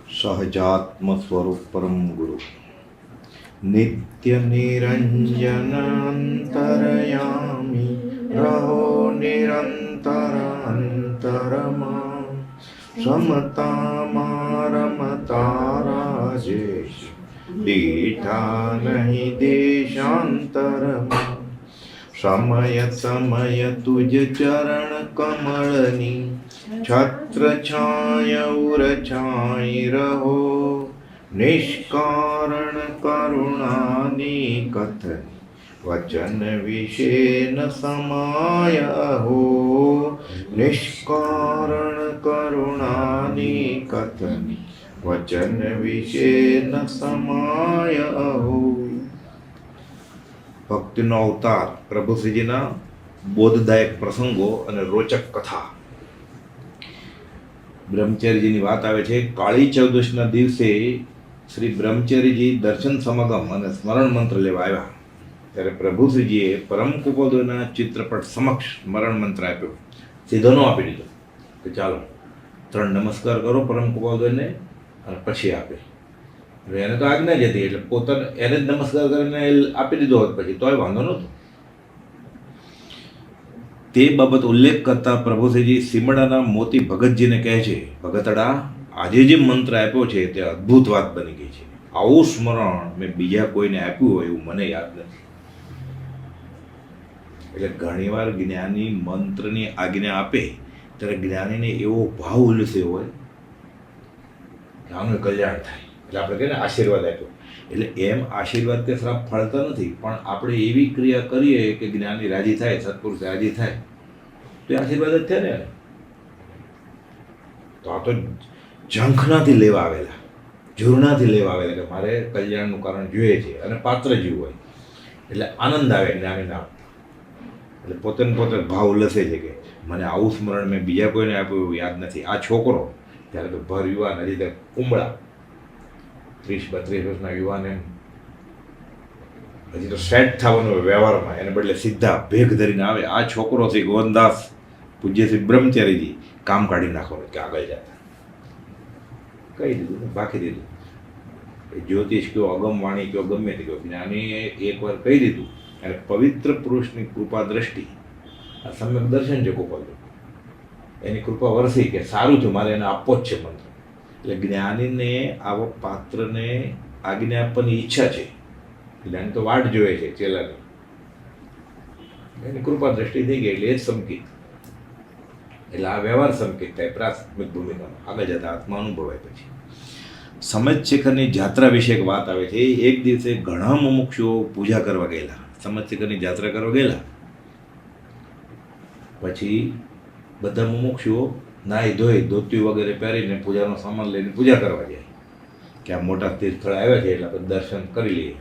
સહજાત્મ સ્વરૂપ પરમ ગુરુ નિત્ય નિરંજનાંતરયામી રહો નિરંતર અંતરમાં સમતા રમતા રાજેશ દીઠા નહીં દેશાંતરમાં સમય સમય તુજ ચરણ કમળની છત્ર છાય ઉર છાઈ રહો નિષ્કારણ કરુણાની કથન વચન વિશે ન સમાય હો નિષ્કારણ કરુણાની કથન વચન વિશે ન સમાય હો. ભક્તિનો અવતાર પ્રભુ શ્રીજીના બોધદાયક પ્રસંગો અને રોચક કથા. બ્રહ્મચારીજીની વાત આવે છે. કાળી ચૌદશના દિવસે શ્રી બ્રહ્મચારીજી દર્શન સમાગમ અને સ્મરણ મંત્ર લેવા આવ્યા ત્યારે પ્રભુ શ્રીજીએ પરમ કુપોદના ચિત્રપટ સમક્ષ સ્મરણ મંત્ર આપ્યો. સીધો ન આપી દીધો કે ચાલો 3 નમસ્કાર કરો પરમ કુપોદને અને પછી આપે. એને તો આજ્ઞા જ હતી એટલે પોતાને એને જ નમસ્કાર કરીને આપી દીધો હોત પછી તોય વાંધો નહોતો. તે બાબત ઉલ્લેખ કરતા પ્રભુશ્રીજી સીમડાના મોતી ભગતજીને કહે છે, ભગતડા, આજે જે મંત્ર આપ્યો છે તે અદ્ભુત વાત બની ગઈ છે. આવું સ્મરણ મેં બીજા કોઈને આપ્યું હોય એવું મને યાદ નથી. એટલે ઘણીવાર જ્ઞાની મંત્રની આજ્ઞા આપે ત્યારે જ્ઞાનીને એવો ભાવ ઉલ્લેસ્યો હોય કે આનું કલ્યાણ થાય એટલે આપણે કહીએ ને આશીર્વાદ આપ્યો. એટલે એમ આશીર્વાદ કે શ્રાપ ફળતા નથી, પણ આપણે એવી ક્રિયા કરીએ કે જ્ઞાની રાજી થાય, સત્પુરુષ રાજી થાય તો એ આશીર્વાદ જ થાય ને. તો આ તો ઝંખનાથી લેવા આવેલા, ઝૂરણાથી લેવા આવેલા કે મારે કલ્યાણનું કારણ જોઈએ છે અને પાત્ર જીવ હોય એટલે આનંદ આવે જ્ઞાનીના. એટલે પોતે ભાવ ઉલ્લસે છે કે મને આવું સ્મરણ મેં બીજા કોઈને આપ્યું એવું યાદ નથી. આ છોકરો ત્યારે તો ભર યુવાન, હજી તો કુંબળા 30-32 વર્ષના યુવાન, એમ હજી તો સેટ થવાનો વ્યવહારમાં, એને બદલે સીધા ભેગ ધરીને આવે. આ છોકરો શ્રી ગોવનદાસ પૂજ્ય શ્રી બ્રહ્મચારીજી કામ કાઢી નાખવાનું કે આગળ જતા કહી દીધું ને બાકી દીધું. એ જ્યોતિષ કયો, અગમ વાણી કયો, ગમે તે કયો, જ્ઞાનીએ એકવાર કહી દીધું અને પવિત્ર પુરુષની કૃપા દ્રષ્ટિ, આ સમ્યક દર્શન છે ગોપાલ, એની કૃપા વરસી કે સારું થયું, મારે એને આપવો જ છે મંત્ર. એટલે જ્ઞાનીને આવા પાત્રને આજ્ઞા આપવાની ઈચ્છા છે. જ્ઞાની તો વાટ જોવે છે ચેલાની, એની કૃપા દ્રષ્ટિ થઈ ગઈ એટલે એ જ સંકેત. એટલે આ વ્યવહાર સંકેત થાય પ્રાથમિક ભૂમિકામાં. આગળ જતા આત્મા અનુભવાય પછી. સમજ શિખરની જાત્રા વિશે એક વાત આવે છે. એક દિવસે ઘણા મુમુક્ષુઓ પૂજા કરવા ગયેલા, સમજ શિખરની જાત્રા કરવા ગયેલા. પછી બધા મુમુક્ષુઓ નાહી ધોઈ ધોતી વગેરે પહેરીને પૂજાનો સામાન લઈને પૂજા કરવા જાય કે આ મોટા તીર્થળ આવ્યા છે એટલે આપણે દર્શન કરી લઈએ.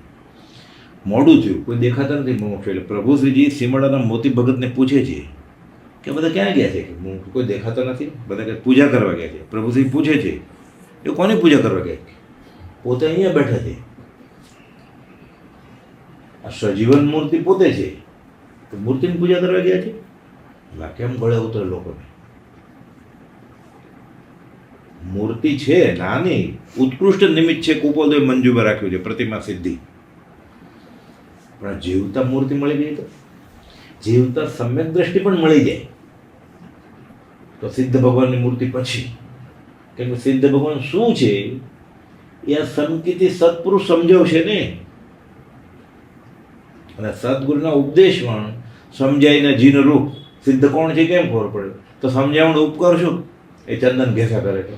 મોડું થયું, કોઈ દેખાતા નથી મુમુક્ષુ. એટલે પ્રભુ શ્રીજી સીમડાના મોતી ભગતને પૂછે છે કે બધા ક્યાં ગયા છે? કે કોઈ દેખાતા નથી, બધા કંઈક પૂજા કરવા ગયા છે. પ્રભુશ્રી પૂછે છે એ કોની પૂજા કરવા ગયા? પોતે અહીંયા બેઠા છે. આ સજીવન મૂર્તિ પોતે છે તો મૂર્તિની પૂજા કરવા ગયા છે. કેમ ગળે ઉતરે લોકોને? મૂર્તિ છે નાની, ઉત્કૃષ્ટ નિમિત્ત છે. કુપોદય મંજૂબા રાખ્યું છે પ્રતિમા સિદ્ધિ. પણ જીવતા મૂર્તિ મળી ગઈ તો જીવતા સમ્યક દ્રષ્ટિ પણ મળી જાય તો સિદ્ધ ભગવાનની મૂર્તિ પછી. કેમ કે સિદ્ધ ભગવાન શું છે એ આ સંકેતી સત્પુરુષ સમજાવશે ને. અને સદગુરુના ઉપદેશમાં સમજાઈને જીન રૂપ સિદ્ધ કોણ છે કેમ ખબર પડે? તો સમજાવણ ઉપકાર શું એ ચંદન ઘેસા કરે છે.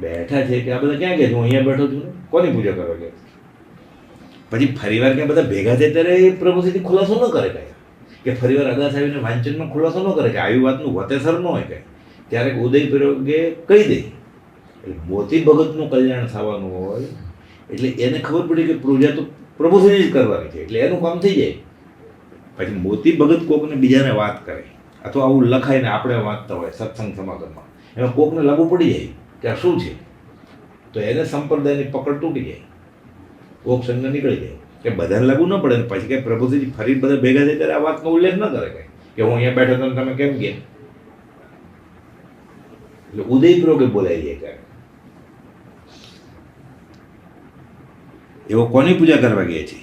બેઠા છે કે આ બધા ક્યાં ગયા? હું અહીંયા બેઠો છું ને. કોની પૂજા કરવા ગયા? પછી ફરીવાર ક્યાં બધા ભેગા થાય ત્યારે એ પ્રભુશ્રીથી ખુલાસો ન કરે કાંઈ, કે ફરીવાર અગાસ આવીને વાંચનમાં ખુલાસો ન કરે કે આવી વાતનું વતેસર ન હોય કાંઈ. ત્યારે ઉદય પ્રયોગે કહી દે. એટલે મોતી ભગતનું કલ્યાણ થવાનું હોય એટલે એને ખબર પડી કે પૂજા તો પ્રભુશ્રીની જ કરવાની છે એટલે એનું કામ થઈ જાય. પછી મોતી ભગત કોકને બીજાને વાત કરે અથવા આવું લખાઈને આપણે વાંચતા હોય સત્સંગ સમાગમમાં, એમાં કોકને લાગુ પડી જાય કે આ શું છે તો એને સંપ્રદાયની પકડ તૂટી જાય, કોક સંઘ નીકળી જાય. કે બધાને લાગુ ન પડે. પછી કંઈ પ્રભુશ્રી ફરી બધા ભેગા થાય ત્યારે આ વાતનો ઉલ્લેખ ન કરે કાંઈ કે હું અહીંયા બેઠો તો તમે કેમ ગયા? એટલે ઉદયપૂર્વક બોલાઈ જાય ક્યારેક. એવો કોની પૂજા કરવા ગયા છે?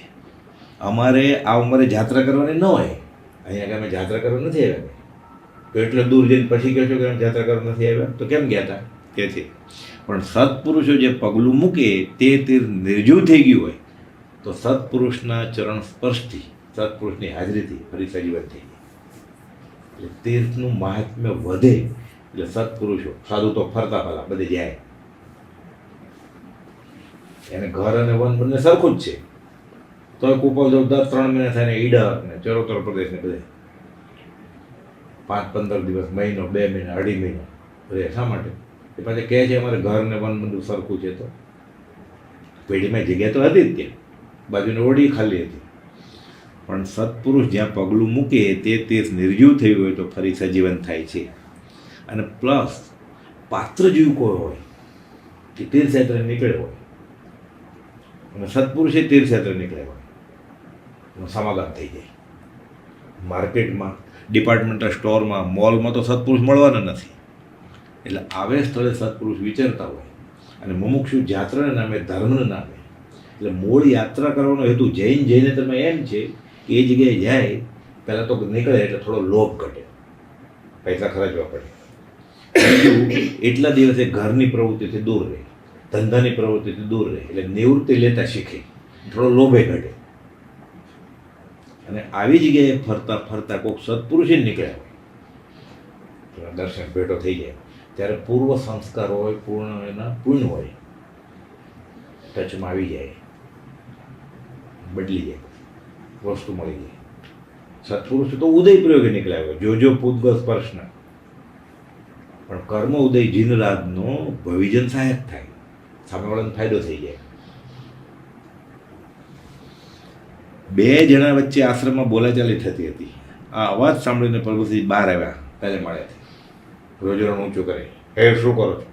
અમારે આ ઉંમરે જાત્રા કરવાની ન હોય. અહીંયા કે અમે જાત્રા કરવા નથી આવ્યા. તો એટલે દૂર જઈને પછી કહેશો કે અમે જાત્રા કરવા નથી આવ્યા, તો કેમ ગયા હતા કે છે. પણ સત્પુરુષો જે પગલું મૂકે તે તીર નિર્જીવ થઈ ગયું હોય તો સત્પુરુષના ચરણ સ્પર્શથી, સત્પુરુષની હાજરીથી ફરી સજીવન થઈ જાય. એટલે તીર્થનું મહાત્મ્ય વધે. એટલે સત્પુરુષો, સાધુ તો ફરતા ફરતા બધે જાય, એને ઘર અને વન બંને સરખું જ છે. તો કુપલ જો 10-3 મહિના થાય ને ઈડર ને ચરોતર પ્રદેશ ને બધે 5-15 દિવસ, મહિનો, 2 મહિના, 2.5 મહિના બધે. શા માટે? એ પાછા કહે છે અમારે ઘર ને વન બધું સરખું છે. તો પેઢીમાં જગ્યા તો હતી જ, ત્યાં બાજુની ઓડી ખાલી હતી. પણ સત્પુરુષ જ્યાં પગલું મૂકે તે તીર્થ નિર્જીવ થયું હોય તો ફરી સજીવન થાય છે. અને પ્લસ પાત્ર જીવ કોઈ હોય કે તીર્થયાત્રા નીકળે હોય અને સત્પુરુષે તીર્થયાત્રા નીકળે હોય એનું સમાગમ થઈ જાય. માર્કેટમાં, ડિપાર્ટમેન્ટલ સ્ટોરમાં, મોલમાં તો સત્પુરુષ મળવાના નથી. એટલે આવે સ્થળે સત્પુરુષ વિચરતા હોય. અને મુમુક્ષુ યાત્રાના નામે, ધર્મના નામે, એટલે મૂળ યાત્રા કરવાનો હેતુ જઈને તમે એમ છે કે એ જગ્યાએ જાય પહેલાં તો નીકળે એટલે થોડો લોભ ઘટે, પૈસા ખર્ચવા પડે. એટલા દિવસે ઘરની પ્રવૃત્તિથી દૂર રહે, ધંધાની પ્રવૃત્તિથી દૂર રહે, એટલે નિવૃત્તિ લેતા શીખે, થોડો લોભે ઘટે. અને આવી જગ્યાએ ફરતા ફરતા કોઈક સત્પુરુષે નીકળ્યા હોય, દર્શન ભેટો થઈ જાય, ત્યારે પૂર્વ સંસ્કાર હોય, પૂર્ણ એના પુણ્ય હોય, ટચમાં આવી જાય, બદલી જાય, વસ્તુ મળી જાય. સત્પુરુષ તો ઉદય પ્રયોગે નીકળ્યા હોય, જોજો પૂતગલ સ્પર્શના. પણ કર્મ ઉદય જીનરાજનો ભવિજન સહાયક થાય, સામેવાળાને ફાયદો થઈ જાય. 2 જણા વચ્ચે આશ્રમમાં બોલાચાલી થતી હતી. આ અવાજ સાંભળીને પ્રભુજી બહાર આવ્યા પહેલે માળેથી. રોજરોણ ઊંચું કરે, હે શું કરો છો?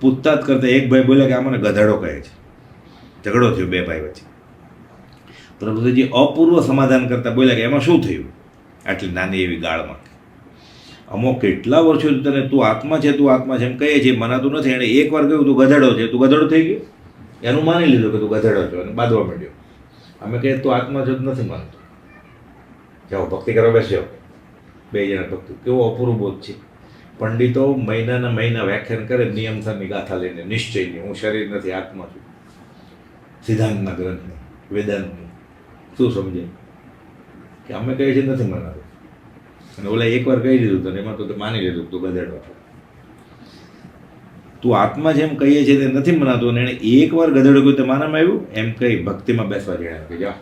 પૂછતાછ કરતા એક ભાઈ બોલ્યા કે આ મને ગધાડો કહે છે. ઝઘડો થયો 2 ભાઈ વચ્ચે. પ્રભુજી અપૂર્વ સમાધાન કરતા બોલ્યા કે એમાં શું થયું આટલી નાની એવી ગાળમાં? અમો કેટલા વર્ષોથી તને તું આત્મા છે, તું આત્મા છે એમ કહીએ છીએ, મનાતું નથી. એણે એકવાર કહ્યું તું ગધાડો છે, તું ગધાડો થઈ ગયો. એનું માની લીધું કે તું ગધાડો છો અને બાંધવા માંડ્યો. અમે કહીએ તું આત્મા છો, નથી માનતો, જાઓ ભક્તિ કરવા બેસ્યો. 2 જણા ભક્તિ. કેવો અપૂર્વ બોધ છે. પંડિતો મહિનાના મહિના વ્યાખ્યાન કરે નિયમસરની ગાથા લઈને, નિશ્ચયની, હું શરીર નથી, આત્મા છું, સિદ્ધાંતના ગ્રંથની, વેદાંતની. શું સમજે કે અમે કહીએ છીએ નથી માનતું, અને ઓલા એકવાર કહી દીધું તને, એમાં તો માની લીધું તું ગધેડો છો. તું આત્મા જેમ કહીએ છીએ તે નથી મનાતું, અને એણે એકવાર ગધેડો કહ્યું તે માનામાં આવ્યું. એમ કહી ભક્તિમાં બેસવા જણાવ્યું કે જાઓ.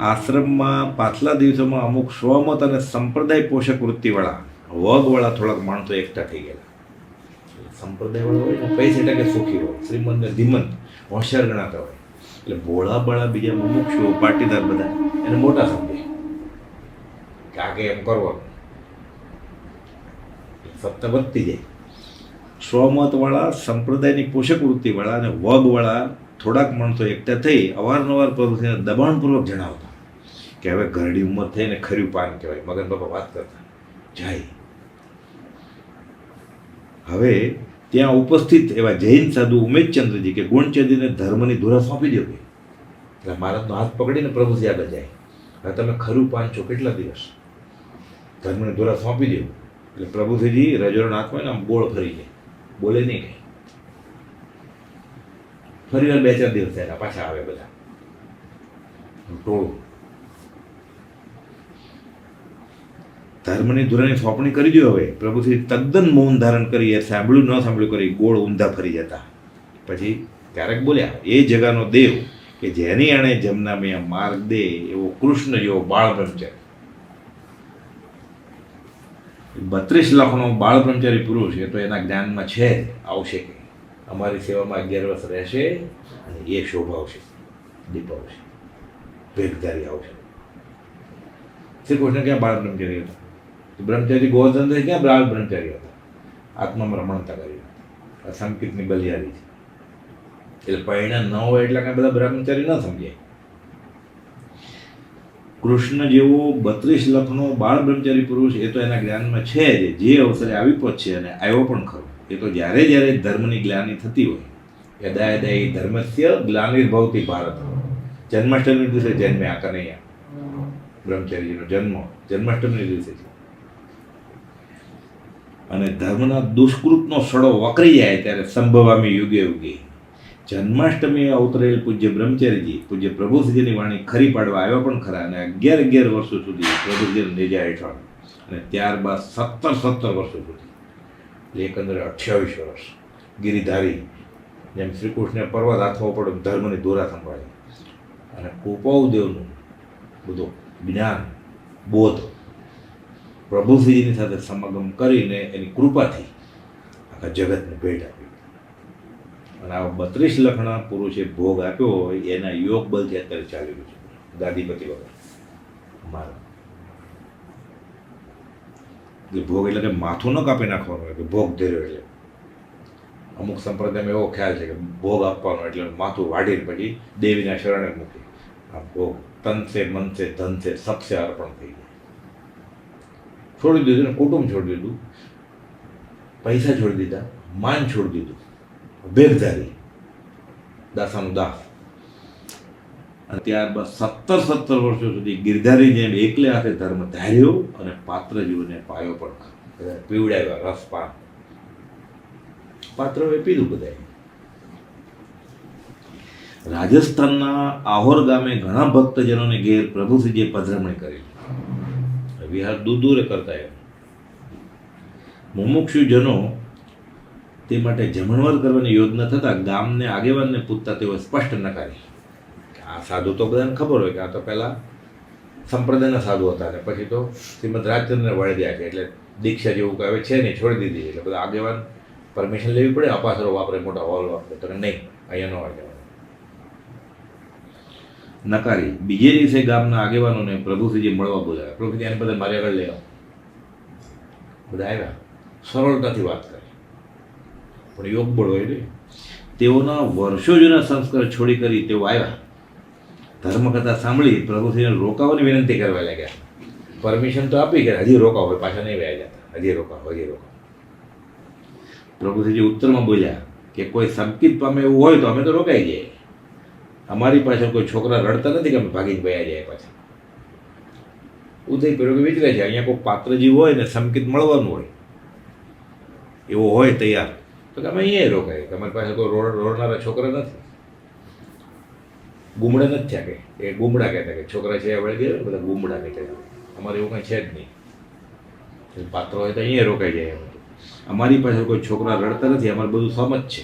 આશ્રમમાં પાછલા દિવસોમાં અમુક સ્વમત અને સંપ્રદાય પોષક વૃત્તિવાળા, વગવાળા થોડાક માણસો એકઠા થઈ ગયેલા. સંપ્રદાયવાળા હોય ને 50% સુખી હોય, શ્રીમંત ને ધીમંત, હોશિયાર ગણાતા હોય. એટલે ભોળા બાળા બીજા મુમુક્ષુઓ, પાટીદાર બધા એને મોટા સમજે કે આગે એમ કરવાનું. સત્તા વધતી જાય. સ્વમતવાળા, સંપ્રદાયની પોષક વૃત્તિવાળા અને વગવાળા થોડાક માણસો એકઠા થઈ અવારનવાર પ્રભુજીને દબાણપૂર્વક જણાવતા કે હવે ઘરડી ઉંમર થઈને ખર્યું પાન કહેવાય. મગન બાપા વાત કરતા જાય. હવે ત્યાં ઉપસ્થિત એવા જૈન સાધુ ઉમેશચંદ્રજી કે ગુણચંદ્રજીને ધર્મની ધુરા સોંપી દો. એટલે મહારાજનો હાથ પકડીને પ્રભુજી આગળ જાય. હવે તમે ખરું પાન છો કેટલા દિવસ, ધર્મની ધુરા સોંપી દો. એટલે પ્રભુજી રજોરણ હાથમાં આમ ગોળ ફરી જાય, બોલે નહીં કંઈ. ફરી વાર 2-4 દિવસ થયા, પાછા આવે બધા ટોળું. ધર્મની ધુરાની સોંપણી કરી દો. હવે પ્રભુથી તદ્દન મૌન ધારણ કરી, એ સાંભળ્યું ન સાંભળ્યું કરી ગોળ ઊંધા ફરી જતા. પછી ક્યારેક બોલ્યા, એ જગાનો દેવ કે જેની આણે જમના મેં માર્ગ દે એવો કૃષ્ણ જેવો બાળ બ્રહ્મચારી, 32 લાખનો બાળ બ્રહ્મચારી પુરુષ એ તો એના જ્ઞાનમાં છે, આવશે કે અમારી સેવામાં 11 વર્ષ રહેશે અને એ શોભાવશે, દીપાવશે, ભેગધારી આવશે. શ્રી કૃષ્ણ ક્યાં બાળ બ્રહ્મચારી હતા? બ્રહ્મચારી ગોવર્ધન ક્યાં બાળ બ્રહ્મચારી હતા? આત્મામાં રમણતા કરી, અસંકિતની બલિયારી છે. એટલે પરિણામ ન હોય એટલે કાંઈ બધા બ્રહ્મચારી ન સમજાય. કૃષ્ણ જેવો 32 લાખનો બાળ બ્રહ્મચારી પુરુષ એ તો એના જ્ઞાનમાં છે જ, જે અવસરે આવી પહોંચશે અને આવ્યો પણ ખરો. એ તો જ્યારે જ્યારે ધર્મની ગ્લાનિ થતી હોય, યદા યદા હિ ધર્મસ્ય ગ્લાનિર્ભવતિ ભારત, જન્માષ્ટમી દિવસે જન્મ્યા કનૈયા, બ્રહ્મચારીજીનો જન્માષ્ટમી દિવસે છે. અને ધર્મના દુષ્કૃતનો સડો વકરી જાય ત્યારે સંભવામી યુગે યુગે જન્માષ્ટમીએ અવતરેલ પૂજ્ય બ્રહ્મચારીજી પૂજ્ય પ્રભુશ્રીજીની વાણી ખરી પાડવા આવ્યા પણ ખરા, અને 11 વર્ષો સુધી પ્રભુશ્રીજીના નેજા હેઠળ, અને ત્યારબાદ 17 વર્ષો સુધી, એટલે એકંદરે 28 વર્ષ ગિરિધારી, જેમ શ્રી કૃષ્ણે પર્વત હાથમાં પડે ધર્મની દોરા સંભાળી, અને કૃપાદેવનું બધું જ્ઞાન બોધ પ્રભુશ્રીજીની સાથે સમાગમ કરીને એની કૃપાથી આખા જગતને ભેટ આપી. અને આ 32 લાખના પુરુષે ભોગ આપ્યો હોય એના યોગ બળથી અત્યારે ચાલી રહ્યું છે ગાદીપતિ વગર મારા. ભોગ એટલે કે માથું ન કાપી નાખવાનું હોય કે ભોગ ધર્યો એટલે. અમુક સંપ્રદાયમાં એવો ખ્યાલ છે કે ભોગ આપવાનો એટલે માથું વાઢીને પછી દેવીના શરણે મૂકી આ ભોગ તન સે મન સે ધન સે સબસે અર્પણ થઈ જાય. છોડી દીધું ને, કુટુંબ છોડી દીધું, પૈસા છોડી દીધા, માન છોડી દીધું, ભેગધારી દાસાનું દાસ. અને ત્યારબાદ 17 વર્ષો સુધી ગિરધારી જેમ એકલે હાથે ધર્મ ધાર્યો અને પાત્ર જીવને પાયો પણ પીવડાવ્યા રસપાન. પાત્રોએ પીધું બધાએ. રાજસ્થાનના આહોર ગામે ઘણા ભક્તજનોને ઘેર પ્રભુશ્રીજીએ પધરામણી કરી. વિહાર દૂરે કરતા એમ મુમુક્ષુજનો તે માટે જમણવાર કરવાની યોજના થતાં ગામને આગેવાનને પૂછતા તેઓ સ્પષ્ટ નકારી. આ સાધુ તો બધાને ખબર હોય કે આ તો પહેલાં સંપ્રદાયના સાધુ હતા, અને પછી તો શ્રીમદ રાજચંદ્રને વળી ગયા છે, એટલે દીક્ષા જેવું કહે છે નહીં, છોડી દીધી. એટલે બધા આગેવાન પરમિશન લેવી પડે, અપાસરો વાપરે, મોટા હોલ વાપરે, તો નહીં, અહીંયા ન હોય જવાનું. નકારી. બીજે દિવસે ગામના આગેવાનોને પ્રભુશ્રીજી મળવા બોલાવ્યા. પ્રભુશ્રી એને બધા મારી આગળ લઈ આવો. બધા આવ્યા, સરળતાથી વાત કરી, પણ યોગ બળ હોય નહીં. તેઓના વર્ષો જૂના સંસ્કાર છોડી કરી તેઓ આવ્યા. ધર્મકથા સાંભળી પ્રભુશ્રીને રોકાવાની વિનંતી કરવા લાગ્યા. પરમિશન તો આપી કે હજી રોકાવો હોય, પાછા નહીં વ્યા જતા, હજી રોકાવો. પ્રભુશ્રીજી ઉત્તરમાં બોલ્યા કે કોઈ સંકિત પામે એવું હોય તો અમે તો રોકાઈ જઈએ. અમારી પાછળ કોઈ છોકરા રડતા નથી કે અમે ભાગીને વયા જાય પાછા. ઉદય પેલો કે વિચારે છે અહીંયા કોઈ પાત્રજીવ હોય ને સંકિત મળવાનું હોય, એવો હોય તૈયાર, તો કે અમે અહીંયા રોકાય. તમારી પાસે કોઈ રોડનારા છોકરા નથી, ગુમડા નથી થયા કે એ ગુમડા કહેતા કે છોકરા છે વળી ગયા બધા ગુમડા નીકળ્યા. અમારે એવું કંઈ છે જ નહીં, પાત્ર હોય તો અહીંયા રોકાઈ જાય. અમારી પાસે કોઈ છોકરા રડતા નથી, અમારે બધું સમજ છે.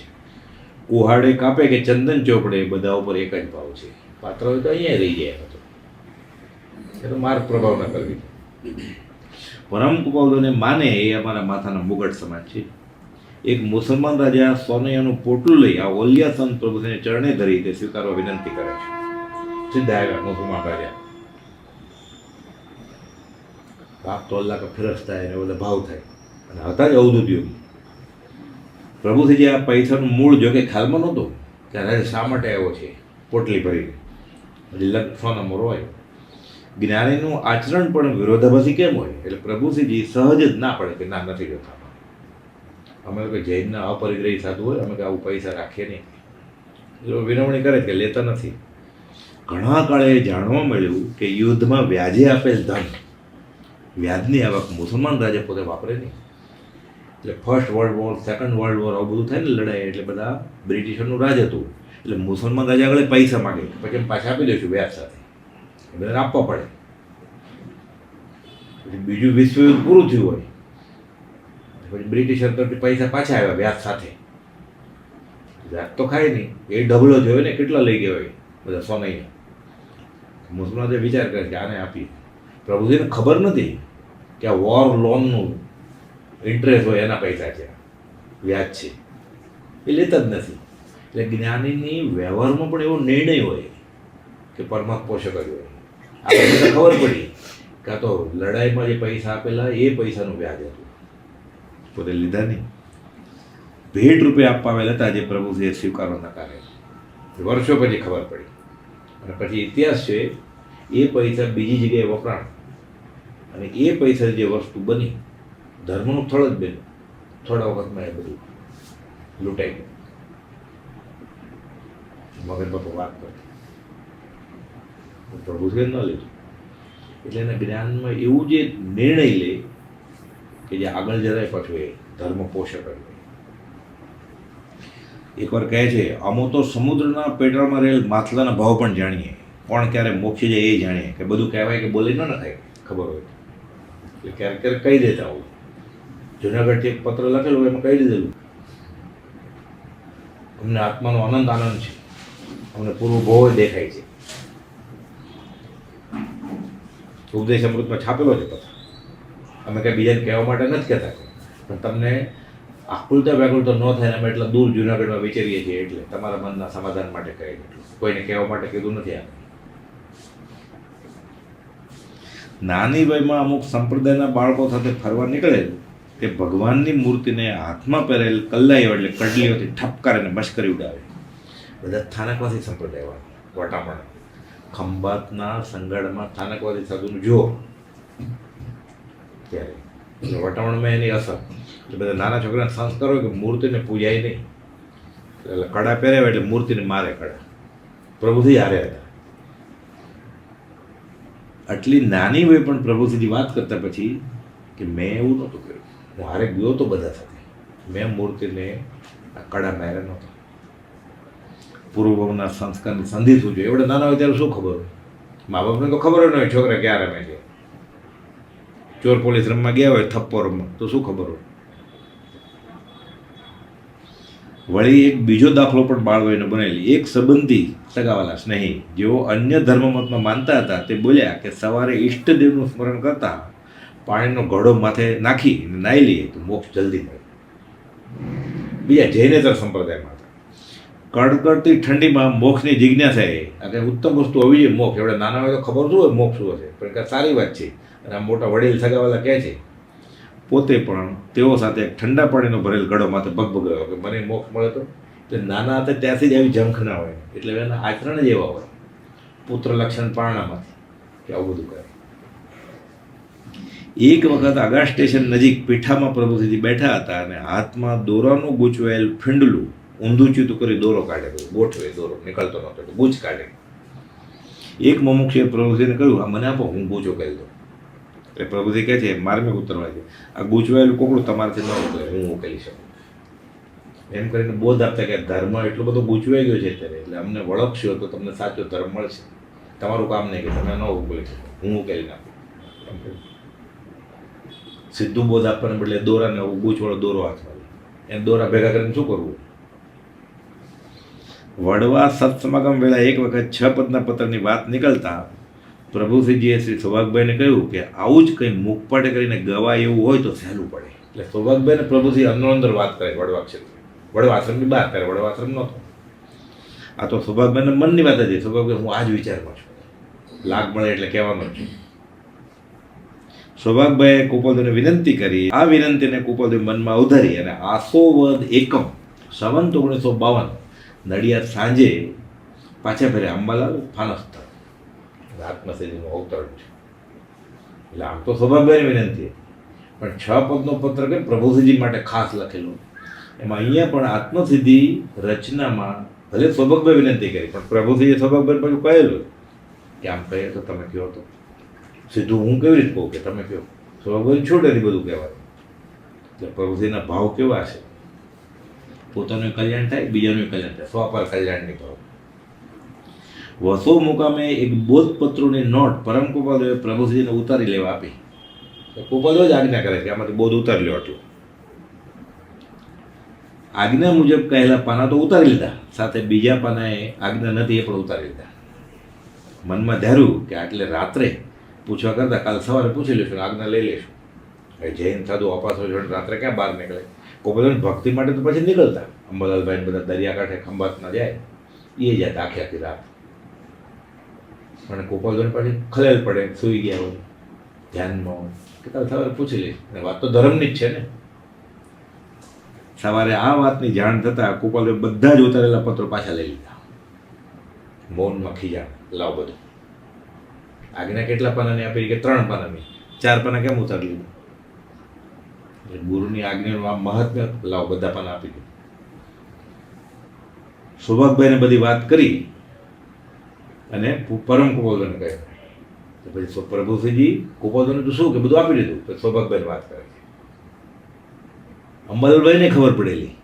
કુહાડે કાપે કે ચંદન ચોપડે બધા ઉપર એક જ ભાવ છે. પાત્ર હોય તો અહીંયા રહી જાય. એ તો માર્ગ પ્રભાવ ના કરવી. પરમ કુપાવલોને માને એ અમારા માથાના મુગટ સમાન છે. એક મુસલમાન રાજા સોનૈયાનું પોટલું લઈ આ ઓલિયા સંત પ્રભુને ચરણે ધરી તે સ્વીકારવા વિનંતી કરે છે. સીધા આવ્યા મુસલમાન રાજા. બાપ તો અલ્લાહ કા ફિરસ થાય અને બધા ભાવ થાય, અને હતા જ અવધૂત યોગી. પ્રભુશ્રીજી આ પૈસાનું મૂળ જોકે ખ્યાલમાં નહોતું કે રાજા શા માટે આવ્યો છે પોટલી ભરીને, સોના મોર હોય. જ્ઞાનીનું આચરણ પણ વિરોધાભાસી કેમ હોય? એટલે પ્રભુશ્રીજી સહજ જ ના પડે કે ના નથી જોતા. અમે કે જૈનના અપરિગ્રહી સાધુ હોય, અમે કે આવું પૈસા રાખીએ નહીં. એ વિનવણી કરે કે લેતા નથી. ઘણા કાળે જાણવા મળ્યું કે યુદ્ધમાં વ્યાજે આપેલ ધન, વ્યાજની આવક મુસલમાન રાજા પોતે વાપરે નહીં. એટલે first world war, second world war આવું બધું થાય ને લડાઈ, એટલે બધા બ્રિટિશરનું રાજ હતું. એટલે મુસલમાન રાજા આગળ પૈસા માગે, પછી એમ પાછા આપી દઈશું વ્યાજ સાથે, એ બધાને આપવા પડે. પછી બીજું વિશ્વયુદ્ધ પૂરું થયું હોય પછી બ્રિટિશર તરફથી પૈસા પાછા આવ્યા વ્યાજ સાથે. વ્યાજ તો ખાય નહીં, એ ડબલો જોયો ને કેટલા લઈ ગયા હોય બધા સોનૈયા. મુસલમાન જે વિચાર કરે કે આને આપી. પ્રભુજીને ખબર નથી કે આ વોર લોનનું ઇન્ટરેસ્ટ હોય એના પૈસા છે, વ્યાજ છે, એ લેતા જ નથી. એટલે જ્ઞાનીની વ્યવહારમાં પણ એવો નિર્ણય હોય કે પરમાત્મા પોષક જ હોય. આપણે ખબર પડી કે આ તો લડાઈમાં જે પૈસા આપેલા એ પૈસાનું વ્યાજ હતું, પોતે લીધા નહીં. ભેટ રૂપે આપવા હતા જે પ્રભુશ્રીએ સ્વીકારો નકારે. વર્ષો પછી ખબર પડી. અને પછી ઇતિહાસ છે એ પૈસા બીજી જગ્યાએ વપરાણ અને એ પૈસા જે વસ્તુ બની ધર્મનું સ્થળ જ બન્યું, થોડા વખતમાં એ બધું લૂંટાઈ ગયું. મગજ બાપુ વાત કરે પ્રભુત્વ ન લીધું એટલે એના જ્ઞાનમાં એવું જે નિર્ણય લે કે જે આગળ જરાય પાછું એ ધર્મ પોષક હોય. એકવાર કહે છે અમો તો સમુદ્રના પેટાળમાં રહેલ માછલાના ભાવ પણ જાણીએ, કોણ ક્યારે મોક્ષી જાય એ જાણીએ. કે બધું કહેવાય કે બોલી ન થાય ખબર હોય એટલે ક્યારેક ક્યારેક કહી દેતા હોય. જુનાગઢથી એક પત્ર લખેલું હોય એમાં કહી દીધેલું અમને આત્માનો આનંદ છે, અમને પૂરું ભાવ દેખાય છે. ઉપદેશ અમૃતમાં છાપેલો છે પત્ર. અમે કંઈ બીજાને કહેવા માટે નથી કહેતા, પણ તમને આકુલતા વ્યાકુલતા ન થાય અમે એટલા દૂર જુનાગઢમાં વિચારીએ છીએ એટલે તમારા મનના સમાધાન માટે કહે એટલું, કોઈને કહેવા માટે કીધું નથી. આ નાની વયમાં અમુક સંપ્રદાયના બાળકો સાથે ફરવા નીકળે તે ભગવાનની મૂર્તિને હાથમાં પહેરેલ કલ્લાઈઓ એટલે કડલીઓથી ઠપકારીને મશ્કરી ઉડાવે. બધા સ્થાનકવાસી સંપ્રદાયવાળા વટામણ ખંભાતના સંગાડમાં સ્થાનકવાદી સાધુનું જો ત્યારે એટલે વટામણમાં એની અસર એટલે બધા નાના છોકરાને સંસ્કાર હોય કે મૂર્તિને પૂજાય નહીં, એટલે કડા પહેરાવે એટલે મૂર્તિને મારે કડા. પ્રભુજી હારે હતા. આટલી નાની હોય પણ પ્રભુજીની વાત કરતા પછી કે મેં એવું નહોતું કર્યું, હું હારે ગયો તો બધા સાથે, મેં મૂર્તિને કડા માર્યા નહોતા. પૂર્વના સંસ્કારની સંધિ શું જોઈએ એવડે નાના હોય ત્યારે શું ખબર હોય? મા બાપને તો ખબર જ ન હોય છોકરા ક્યાં રમે છે. ચોર પોલીસ રમવા ગયા હોય થપ્પો રમવા તો શું ખબર હોય? વળી એક બીજો દાખલો પણ બાળવયનો બનેલી. એક સંબંધી સગાવાલા સ્નેહી જેઓ અન્ય ધર્મમતમાં માનતા હતા તે બોલ્યા કે સવારે ઈષ્ટદેવનું સ્મરણ કરતા પાણીનો ઘડો માથે નાખી નાહી લઈએ તો મોક્ષ જલ્દી મળે. બીજા જૈનેતર સંપ્રદાયમાં કડકડતી ઠંડીમાં મોક્ષની જિજ્ઞાસાએ અને ઉત્તમ વસ્તુ હોવી જોઈએ મોક્ષ. એવડે નાના હોય તો ખબર શું હોય મોક્ષ શું હશે, પણ સારી વાત છે. અને આ મોટા વડીલ સગાવાલા કહે છે પોતે પણ તેઓ સાથે એક ઠંડા પાણીનો ભરેલ ઘડો માથે ભગભગાવ્યો કે મને મોક્ષ મળે તો. એટલે નાના હતા ત્યાંથી જ આવી ઝંખ ના હોય એટલે એના આચરણ જ એવા હોય પુત્ર લક્ષણ પારણામાંથી કે આવું બધું કરે. એક વખત આગા સ્ટેશન નજીક પીઠામાં પ્રભુજી બેઠા હતા અને હાથમાં દોરાનું ગૂંચવાયેલ ફીંડલું ઊંધું ચીતું કરી દોરો કાઢે, ગોઠવે દોરો નીકળતો નહોતો એટલે ગૂંચ કાઢે. એક મુમુક્ષુએ પ્રભુજીને કહ્યું આ મને આપો હું ગૂંચો કરી દઉં. એટલે પ્રભુજી કહે છે મારે મેં ઉતરવા છે, આ ગૂંચવાયેલું કોકડું તમારાથી ન ઉતરે, હું ઉકેલી શકું. એમ કરીને બોધ આપતા કે ધર્મ એટલો બધો ગૂંચવાઈ ગયો છે અત્યારે એટલે અમને વળખશો તો તમને સાચો ધર્મ મળશે. તમારું કામ નહીં કે તમે ન ઉકેલી શકો, હું ઉકેલી નાખું. સીધું બોધ આપવાને બદલે દોરાને ગૂંચવાળો દોરો હાથમાં એને દોરા ભેગા કરીને શું કરવું? વડવા સત્સમાગમ વેળા એક વખત 6 પદના પત્રની વાત નીકળતા પ્રભુશ્રીજીએ શ્રી સૌભાગભાઈને કહ્યું કે આવું જ કંઈ મુખપાટે કરીને ગવાય એવું હોય તો સહેલું પડે. એટલે સૌભાગભાઈને પ્રભુશ્રી અંદર વાત કરે વડવા ક્ષેત્રે, વડવા આશ્રમની બહાર કરે, વડવા આશ્રમ નહોતો. આ તો સૌભાગભાઈના મનની વાત હતી. સૌભાગભાઈ હું આ જ વિચારમાં છું, લાગ મળે એટલે કહેવાનો જ છું. સૌભાગભાઈએ કુપોલદેવને વિનંતી કરી. આ વિનંતીને કુપોલદેવ મનમાં અવધારી અને આસોવદ એકમ સંવંત 1952 નડિયાદ સાંજે પાછા ફેરે અંબાલાલ ફાનસ આત્મસિદ્ધિનું અવતરણ છે. એટલે આમ તો સૌભાગભાઈની વિનંતી પણ 6 પદનો પત્ર કે પ્રભુજી માટે ખાસ લખેલો. એમાં અહીંયા પણ આત્મસિદ્ધિ રચનામાં ભલે સૌભાગભાઈ વિનંતી કરી પણ પ્રભુજીએ સૌભાગભાઈ પાછું કહેલું કે આમ કહે તો તમે કહો તો સીધું હું કેવી રીતે કહું કે તમે કહો. સૌભાગભાઈ છૂટેથી બધું કહેવાય. એટલે પ્રભુજીના ભાવ કેવા છે? પોતાનું કલ્યાણ થાય, બીજાનું કલ્યાણ થાય, સ્વપર કલ્યાણની ભાવ. વસો મુકામે એક બોધપત્રોની નોટ પરમ કૃપાદેવે પ્રભુજીને ઉતારી લેવા આપી. કૃપાદેવ જ આજ્ઞા કરે કે આમાંથી બોધ ઉતારી લો આટલું. આજ્ઞા મુજબ કહેલા પાના તો ઉતારી લીધા, સાથે બીજા પાનાએ આજ્ઞા નથી એ પણ ઉતારી લીધા. મનમાં ધાર્યું કે આટલે રાત્રે પૂછવા કરતાં કાલ સવારે પૂછી લઈશું, આજ્ઞા લઈ લઈશું. જૈન સાધુ અપાસ હોય રાત્રે ક્યાં બહાર નીકળે? કૃપાદેવ ભક્તિ માટે તો પછી નીકળતા. અંબાલાલભાઈ બધા દરિયાકાંઠે ખંભાતના જાય એ જતા આખી આખી રાત. પણ કૃપાલભાઈ પછી ખલેલ પડે, સૂઈ ગયા હોય, ધ્યાનમાં હોય કે કાલ સવારે પૂછી લઈશ. અને વાત તો ધર્મની જ છે ને. સવારે આ વાતની જાણ થતાં કૃપાલભાઈ બધા જ ઉતારેલા પત્રો પાછા લઈ લીધા. મૌનમાં ખીજાણ, લાવ બધું આજ્ઞા કેટલા પાનાની આપી કે 3 પાનાની, 4 પાના કેમ ઉતારી લીધું? એટલે ગુરુની આજ્ઞાનું આ મહાત્મ્ય લાવો બધા પાના આપી દો. સૌભાગભાઈને બધી વાત કરી અને પરમ કુપોદને કહ્યું. તો પછી પ્રભુસિંહજી કુપોદને તો શું કે બધું આપી દીધું. પછી સૌભાગભાઈની વાત કરે છે. અંબાલાલભાઈને ખબર પડેલી,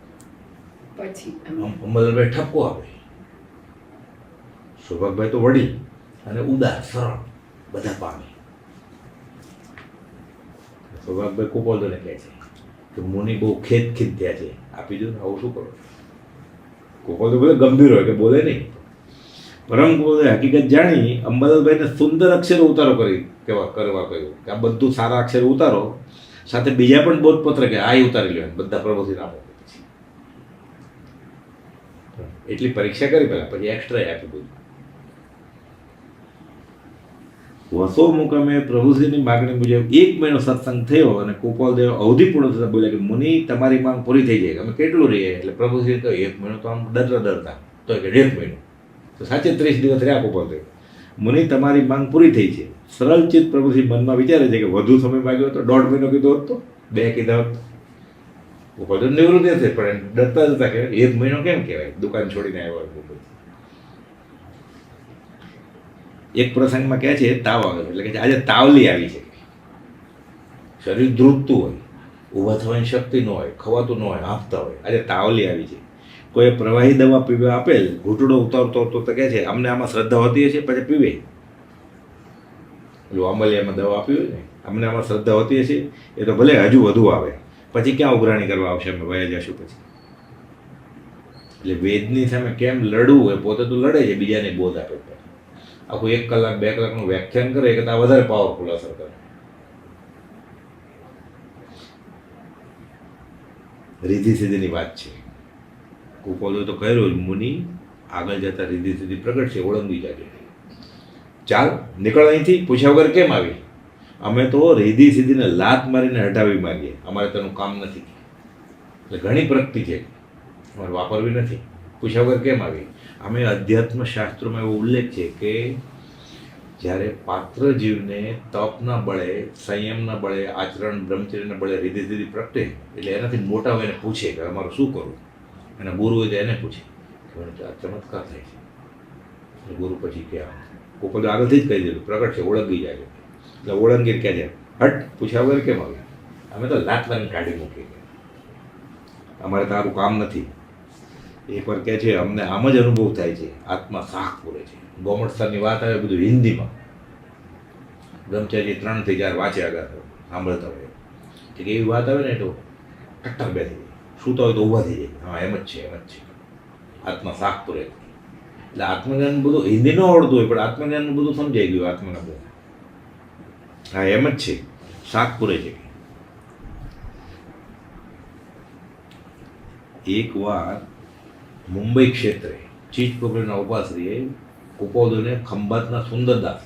પછી અંબાલાલભાઈ ઠપકો આપે. સૌભાગભાઈ તો વડીલ અને ઉદાર સરળ બધા પામે. સૌભાગભાઈ કુપોદને કહે છે કે મુનિ બહુ ખેદ થયા છે, આપી દો ને, આવું શું કરો? કુપોદ બોલે ગંભીર હોય કે બોલે નહીં. પરમ કુપોદે હકીકત જાણી અંબાલાલભાઈને સુંદર અક્ષરો ઉતારો કરવા કહ્યું કે આ બધું સારા અક્ષરો ઉતારો, સાથે બીજા પણ બોધપત્ર કે આ ઉતારી લો, બધા પ્રભુથી નામો. એટલી પરીક્ષા કરી પહેલા, પછી એક્સ્ટ્રા આપી બધું. વસો મુકામે પ્રભુશ્રીની માગણી મુજબ 1 મહિનો સત્સંગ થયો અને કુપાલદેવ અવધિપૂર્ણ થતા બોલ્યા કે મુનિ તમારી માંગ પૂરી થઈ જાય. અમે કેટલું રહીએ? એટલે પ્રભુશ્રી કહ્યું 1 મહિનો તો આમ ડરતા તો કે 1.5 મહિનો તો સાચે 30 દિવસ રહ્યા. કુપાલદેવ મુનિ તમારી માંગ પૂરી થઈ છે. સરળ ચિત્ત પ્રભુશ્રી મનમાં વિચારે છે કે વધુ સમય માગ્યો તો 1.5 મહિનો કીધો હોત તો 2 કીધા હોત. કુપાલદેવ નિવૃત્તિ હશે પણ ડરતા જતા કે 1 મહિનો કેમ કહેવાય, દુકાન છોડીને આવ્યો. એક પ્રસંગમાં કહે છે તાવ આવ્યો, એટલે કે આજે તાવલી આવી છે. શરીર ધ્રુજતું હોય, ઊભા થવાની શક્તિ ન હોય, ખવાતું ન હોય, હાંફતા હોય, આજે તાવલી આવી છે. કોઈ પ્રવાહી દવા પીવા આપેલ, ઘૂંટડો ઉતારતો તો કહે છે અમને આમાં શ્રદ્ધા હોતી હશે, પછી પીવે. પેલું આંબલિયામાં દવા આપી હોય ને, અમને આમાં શ્રદ્ધા હોતી હશે, એ તો ભલે હજુ વધુ આવે, પછી ક્યાં ઉઘરાણી કરવા આવશે, અમે વયા જશું પછી. એટલે વેદની સામે કેમ લડવું, એ પોતે તો લડે છે, બીજાને બોધ આપે. આખું 1 કલાક 2 કલાકનું વ્યાખ્યાન કરે એ કરતાં વધારે પાવરફુલ અસર કરે. રીધિ સિદ્ધિની વાત છે. કુપોદે તો કહ્યું મુનિ આગળ જતા રીધિ સિદ્ધિ પ્રગટ છે, ઓળંગી જાય. ચાલ નીકળ અહીંથી, પૂછ્યા વગર કેમ આવી? અમે તો રીધિ સિદ્ધિને લાત મારીને હટાવી માંગીએ, અમારે તેનું કામ નથી. એટલે ઘણી પ્રગતિ છે, અમારે વાપરવી નથી. પૂછ્યા વગર કેમ આવી? અમે અધ્યાત્મ શાસ્ત્રોમાં એવો ઉલ્લેખ છે કે જ્યારે પાત્ર જીવને તપના બળે, સંયમના બળે, આચરણ બ્રહ્મચર્યના બળે રીધિ સિદ્ધિ પ્રગટે, એટલે એનાથી મોટા હોય એને પૂછે કે અમારું શું કરવું. એના ગુરુ હોય તો એને પૂછે કે આ ચમત્કાર થાય છે. એટલે ગુરુ પછી કે કુપોદ આગળથી જ કહી દીધું પ્રગટ છે, ઓળંગી જાય. એટલે ઓળંગી કહે છે હટ, પૂછ્યા વગર કેમ આવી? અમે તો લાત લાવીને કાઢી મૂકી, અમારે તારું કામ નથી. એ પર કહે છે અમને આમ જ અનુભવ થાય છે, આત્મા શાખ પૂરે છે. ગોમટસ્થાનની વાત આવે બધું હિન્દીમાં, બ્રહ્મચારી 3 થી 4 વાંચે આગળ સાંભળતા હોય કે એવી વાત આવે ને તો ટટ્ટર બેસી જાય, સૂતા હોય તો ઊભા થઈ જાય. હા એમ જ છે, એમ જ છે, આત્મા શાખ પૂરે. એટલે આત્મજ્ઞાન બધું હિન્દી ન આવડતું હોય પણ આત્મજ્ઞાનનું બધું સમજાઈ ગયું. આત્માના બધું હા એમ જ છે, શાખ પૂરે છે. એક વાર મુંબઈ ક્ષેત્રે ચીજપોખરીના ઉપાશ્રીએ કુપોદને ખંભાતના સુંદરદાસ,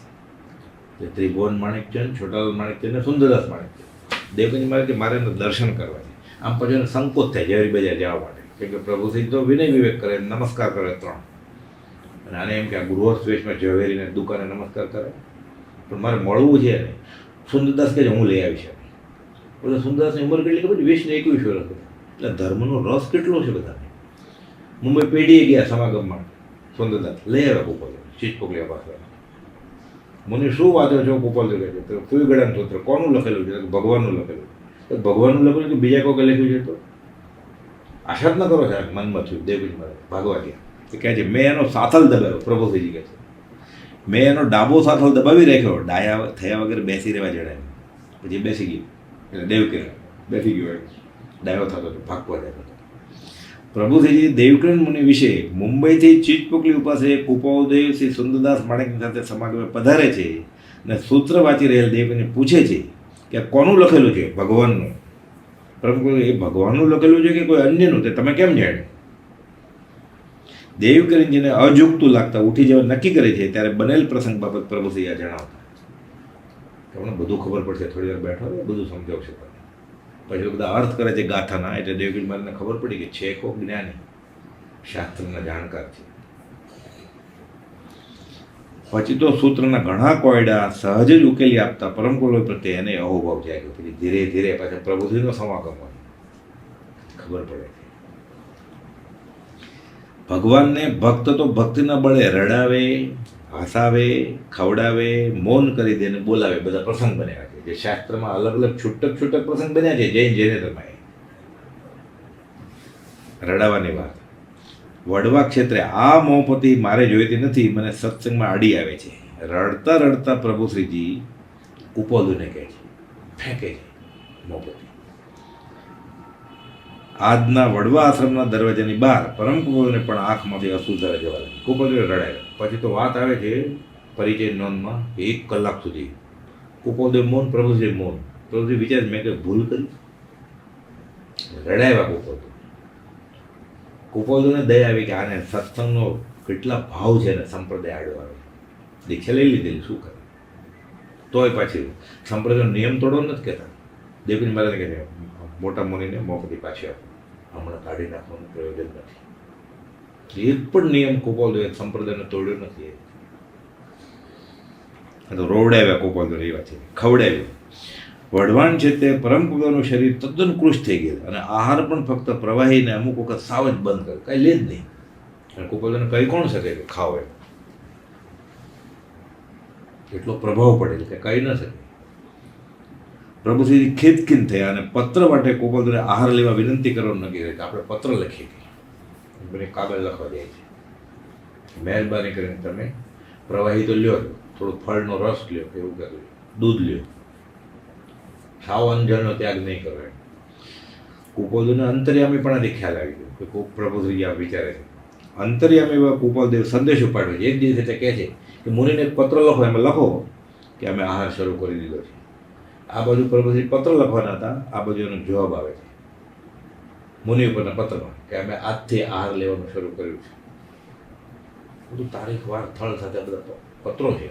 જે ત્રિભુવન માણેકચંદ, છોટાલાલ માણેકચંદ ને સુંદરદાસ માણેકચંદ, દેવકંજી મારે કે મારે એમને દર્શન કરવા છે. આમ પછી એને સંકોચ થાય ઝવેરી બજાર જવા માટે, કેમ કે પ્રભુસિંહ તો વિનય વિવેક કરે, નમસ્કાર કરે 3, અને આને એમ કે આ ગૃહસ્થ વેશમાં ઝવેરીને દુકાને નમસ્કાર કરે, પણ મારે મળવું છે ને. સુંદરદાસ કહે છે હું લઈ આવીશ. એટલે સુંદરદાસની ઉંમર કેટલી ખબર છે? 20 ને 21 વર્ષ. એટલે ધર્મનો રસ કેટલો છે બધાને. મુંબઈ પેઢીએ ગયા સમાગમમાં, સુંદરદાસ લઈ આવ્યા કુપોદ ચીજપોખલી પાસે. મુનિ શું વાંચો છો? કુપોદ કહે છે તો કુઈગડાનું સૂત્ર કોનું લખેલું છે? ભગવાનનું લખેલું. તો ભગવાનનું લખેલું કે બીજા કોઈ લખ્યું છે? તો આશા જ ન કરો સાહેબ, મનમાં થયું. દેવજી મારે ભાગવા ગયા. તો કહે છે મેં એનો સાથલ દબાવ્યો. પ્રભુસિંહજી કહે છે મેં એનો ડાબો સાથલ દબાવી રાખ્યો, ડાયા થયા વગર બેસી રહેવા જણાય. પછી બેસી ગયું, એટલે દેવકીર્ણ બેસી ગયો, ડાયો થતો હતો, ભાગવા જતો. પ્રભુસિંહજી દેવકીર્ણ મુનિ વિશે મુંબઈથી ચીજપોખલી ઉપાસે કુપોદેવ શ્રી સુંદરદાસ માણેકની સાથે સમાગમે પધારે છે અને સૂત્ર વાંચી રહેલ દેવકીને પૂછે છે કે કોનું લખેલું છે? ભગવાનનું. પ્રભુ એ ભગવાનનું લખેલું છે કે કોઈ અન્યનું? તે તમે કેમ જાણ્યું? દેવકીર્ણજીને અજુગતું લાગતા ઉઠી જવા નક્કી કરે છે. ત્યારે બનેલ પ્રસંગ બાબત પ્રભુસિંહ જણાવતા કે મને બધું ખબર પડશે, થોડી વાર બેઠો બધું સમજાવશે. પછી બધા અર્થ કરે છે ગાથાના. એટલે દેવકીર્ણ મારીને ખબર પડી કે છે કોક જ્ઞાની, શાસ્ત્રના જાણકાર છે. પછી તો સૂત્રના ઘણા કોયડા સહજ જ ઉકેલી આપતા પરમ ગુરુ પ્રત્યે એને અહોભાવ જાગ્યો. પછી ધીરે ધીરે પાછા પ્રભુજીનો સમાગમ હોય ખબર પડે છે. ભગવાનને ભક્ત તો ભક્તિના બળે રડાવે, હસાવે, ખવડાવે, મૌન કરી દે ને બોલાવે, બધા પ્રસંગ બન્યા છે. જે શાસ્ત્રમાં અલગ અલગ છૂટક છૂટક પ્રસંગ બન્યા છે. જૈન જેને તમારે રડાવાની વાત. વડવા ક્ષેત્રે આ મોહપતિ મારે જોઈતી નથી, મને સત્સંગમાં આડી આવે છે. રડતા રડતા પ્રભુ શ્રીજી કુપોદુને કહે છે, ફેંકે છે મોહપતિ. આજના વડવા આશ્રમના દરવાજાની બહાર પરમ કુપોદુને પણ આંખમાંથી અસુધારા જવા લાગી. કુપોદુને રડાય. પછી તો વાત આવે છે પરિચય નોંધમાં 1 કલાક સુધી કુપોદે મૌન, પ્રભુજી મૌન. પ્રભુજી વિચાર મેં કંઈ ભૂલ કરી? રડાવ્યા કુપોદુ. કુપોદુને દયા આવી કે આને સત્સંગનો કેટલા ભાવ છે ને સંપ્રદાય આડો આવે. દીક્ષા લઈ લીધેલી, શું કરે? તોય પાછી સંપ્રદાયનો નિયમ તોડો નથી કહેતા. દેવકી મહારાજને કહે છે મોટા મુનિને મોકલી પાછી આપો, હમણાં કાઢી નાખવાનું પ્રયોજન નથી. એક પણ નિયમ કુપોદુએ સંપ્રદાયનો તોડ્યો નથી. તો રોવડાવ્યા કુપોદુને એ વાત છે, ખવડાવ્યું. વઢવાણ છે તે પરમ કુપોદુનું શરીર તદ્દન કૃશ થઈ ગયું અને આહાર પણ ફક્ત પ્રવાહીને અમુક વખત સાવ જ બંધ કર્યો, કાંઈ લે જ નહીં. અને કુપોદુને કહી કોણ શકે કે ખાવ એમ? એટલો પ્રભાવ પડેલ કે કહી ન શકે. પ્રભુશ્રી ખેદખીન થયા અને પત્ર માટે કુપોદુને આહાર લેવા વિનંતી કરવાનું નક્કી કર્યું. આપણે પત્ર લખીએ કે મને કાગળ લખવા જાય છે, મહેરબાની કરીને તમે પ્રવાહી તો લ્યો, થોડું ફળનો રસ લ્યો કે એવું કર્યું, દૂધ લ્યો, સાવ અંજળનો ત્યાગ નહીં કરો એમ. કુપોદુને અંતર્યામીપણાથી ખ્યાલ આવી ગયો કે પ્રભુશ્રી આ વિચારે છે. અંતર્યામી એવા કુપોદેવ સંદેશ ઉપાડ્યો છે. એક દિવસે તે કહે છે કે મુનિને એક પત્ર લખો, એમાં લખો કે અમે આહાર શરૂ કરી દીધો છે. આ બાજુ પ્રભુશ્રી પત્ર લખવાના હતા, આ બાજુ એનો જવાબ આવે છે મુનિ ઉપરના પત્રમાં કે અમે આજથી આહાર લેવાનું શરૂ કર્યું છે. બધું તારીખ, વાર, સ્થળ સાથે બધા પત્રો છે,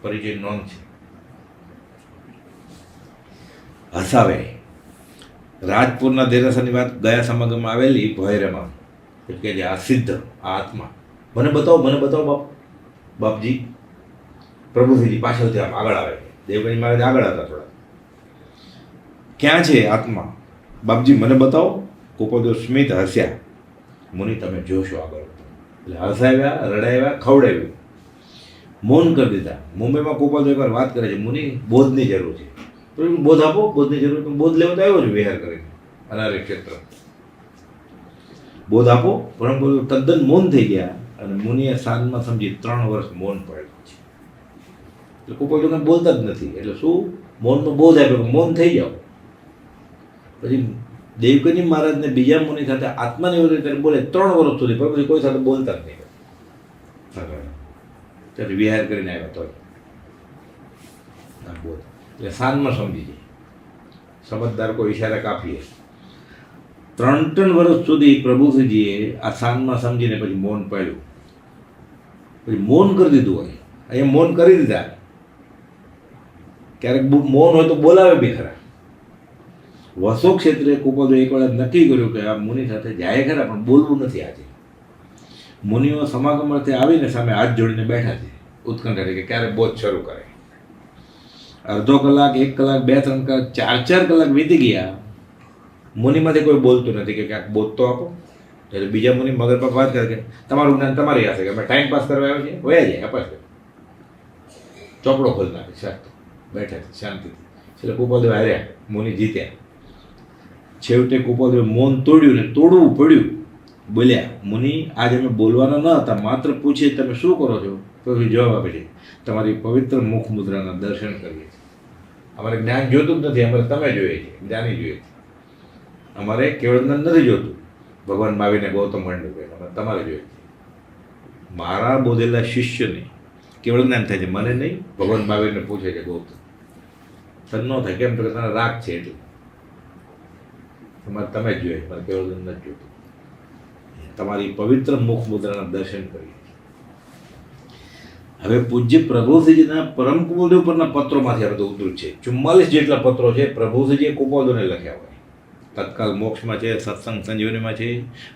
પરિચય નોંધ છે. હસાવે. રાજપુરના દેરાસરની વાત ગયા સમાગમમાં આવેલી ભૈરમાં કે જે આ સિદ્ધ, આ આત્મા, મને બતાવો બાપ, બાપજી. પ્રભુશ્રીજી પાછળથી આમ આગળ આવે છે. દેવગણી મહારાજ આગળ હતા થોડા. ક્યાં છે આત્મા? બાપજી મને બતાવો. કુપોદુ સ્મિત હસ્યા. મુનિ તમે જોશો આગળ. એટલે હસાવ્યા, રડાવ્યા, ખવડાવ્યું, મૌન કરી દીધા. મુંબઈમાં કુપોદુ એકવાર વાત કરે છે, મુનિ બોધની જરૂર છે. તો બોધ આપો, બોધની જરૂર. બોધ લેવો તો આવ્યો છે વિહાર કરીને અનાર્ય ક્ષેત્ર. બોધ આપો. પરંતુ તદ્દન મૌન થઈ ગયા અને મુનિએ સાંજમાં સમજી 3 વર્ષ મૌન પાડ્યું છે. એટલે કુપોદુ કંઈ બોલતા જ નથી. એટલે શું? મૌનનો બોધ આપ્યો, મૌન થઈ જાઓ. પછી દેવકની મહારાજને બીજા મુનિ સાથે આત્માની રીતે બોલે 3 વર્ષ સુધી, પણ પછી કોઈ સાથે બોલતા જ નહીં. ત્યારે વિહાર કરીને આવ્યા તો બોધ. એટલે સાંજમાં સમજી જાય. સમજદાર કોઈ ઈશારા કાપીએ. 3 વર્ષ સુધી પ્રભુશ્રીજીએ આ સાંજમાં સમજીને પછી મૌન પાડ્યું. પછી મૌન કરી દીધું હોય. અહીંયા મૌન કરી દીધા. ક્યારેક મૌન હોય તો બોલાવે બી ખરા. વસો ક્ષેત્રે કુપોદુ એક વાર નક્કી કર્યું કે આ મુનિ સાથે જાય ખરા, પણ બોલવું નથી આજે. મુનિઓ સમાગમ અર્થે આવીને સામે હાથ જોડીને બેઠા છે ઉત્કંઠાથી કે ક્યારે બોધ શરૂ કરે. અડધો કલાક, 1 કલાક, 2-3 કલાક, 4 કલાક વીતી ગયા. મુનિમાંથી કોઈ બોલતું નથી કે ક્યાંક બોધ તો આપો. એટલે બીજા મુનિ મગર પર વાત કરે કે તમારું જ્ઞાન તમારી હશે, કે અમે ટાઈમ પાસ કરવા આવ્યો છીએ, વયા જાય અપાસ. ચોપડો ખોલી નાખે, શાંત બેઠા છે શાંતિથી. એટલે કુપોદુ હાર્યા, મુનિ જીત્યા. છેવટે કુપોદુએ મૌન તોડ્યું ને તોડવું પડ્યું. બોલ્યા, મુનિ આજે અમે બોલવાના ન હતા, માત્ર પૂછીએ તમે શું કરો છો? તો જવાબ આપે છે, તમારી પવિત્ર મુખ મુદ્રાના દર્શન કરીએ છીએ. અમારે જ્ઞાન જોતું જ નથી, અમારે તમે જોઈએ છે, જ્ઞાની જોઈએ છે. અમારે કેવળ જ્ઞાન નથી જોતું. ભગવાન મહાવીરને ગૌતમ મંડળ કહે અમારે તમારે જોઈએ છે. મારા બોધેલા શિષ્યને કેવળ જ્ઞાન થાય છે, મને નહીં. ભગવાન મહાવીરને પૂછે છે ગૌતમ, તન ન થાય કેમ? તો કે તને રાગ છે એટલે તમારે તમે જ જોઈએ, મારે કેવળ જ્ઞાન નથી જોતું. તમારી પવિત્ર મુખ મુદ્રાના દર્શન કરીએ. હવે પૂજ્ય પ્રભુશ્રીજીના પરમ કુપોદુ પરના પત્રોમાંથી આ બધું ઉદ્ધૃત છે. 44 જેટલા પત્રો છે પ્રભુશ્રીજીએ કુપોદુને લખ્યા હોય. તત્કાલ મોક્ષમાં છે, સત્સંગ સંજીવનીમાં છે,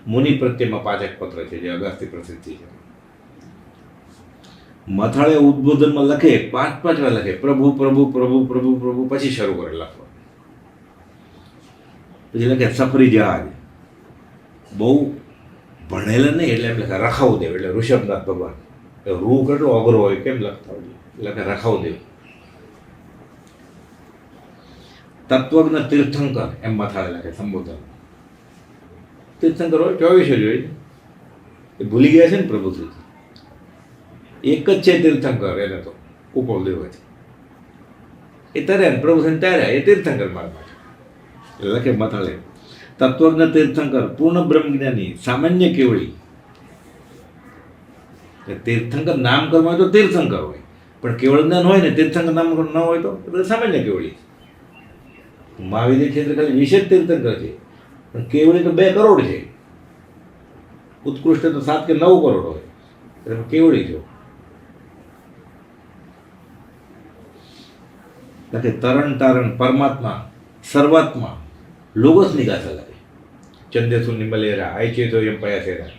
મુનિ પ્રત્યેમાં 5 પત્ર છે જે અગાસ્થી પ્રસિદ્ધિ છે. મથાળે ઉદ્બોધનમાં લખે 5 વાર લખે પ્રભુ પ્રભુ પ્રભુ પ્રભુ પ્રભુ, પછી શરૂ કરે લખવા. પછી લખે સફરી જહાજ. બહુ ભણેલા નહીં એટલે એમ લખે રખાવદેવ, એટલે ઋષભનાથ ભગવાન. રૂ કેટલો અઘરો હોય, કેમ લખતા હોય, લખે રખાવદેવ. તત્વજ્ઞ તીર્થંકર એમ મથાળે લખે સંબોધન. તીર્થંકર હોય 24 જ હોય, એ ભૂલી ગયા છે ને પ્રભુશ્રી. એક જ છે તીર્થંકર, એને તો કુપોલદેવ છે. એ તર્યા ને પ્રભુશ્રી તાર્યા, એ તીર્થંકર મારા માટે એટલે લખે મથાળે. તત્વજ્ઞ તીર્થંકર, પૂર્ણ બ્રહ્મજ્ઞાની, સામાન્ય કેવળી. તીર્થંકર નામ કર્મ હોય તો તીર્થંકર હોય, પણ કેવળ જ્ઞાન હોય ને તીર્થંકર નામ ન હોય તો એ સામાન્ય કેવળી. મહાવિદ્ય ક્ષેત્ર ખાલી વિશેષ તીર્થંકર છે, પણ કેવળી તો 2 કરોડ છે. ઉત્કૃષ્ટ તો 7 કે 9 કરોડ હોય, એટલે કેવળી છો. લખે તરણ તારણ પરમાત્મા સર્વાત્મા લોગોસની ગાથા લખે. ચંદેસુ નિમલેરા આઈચે તો એમ પયાસેરા,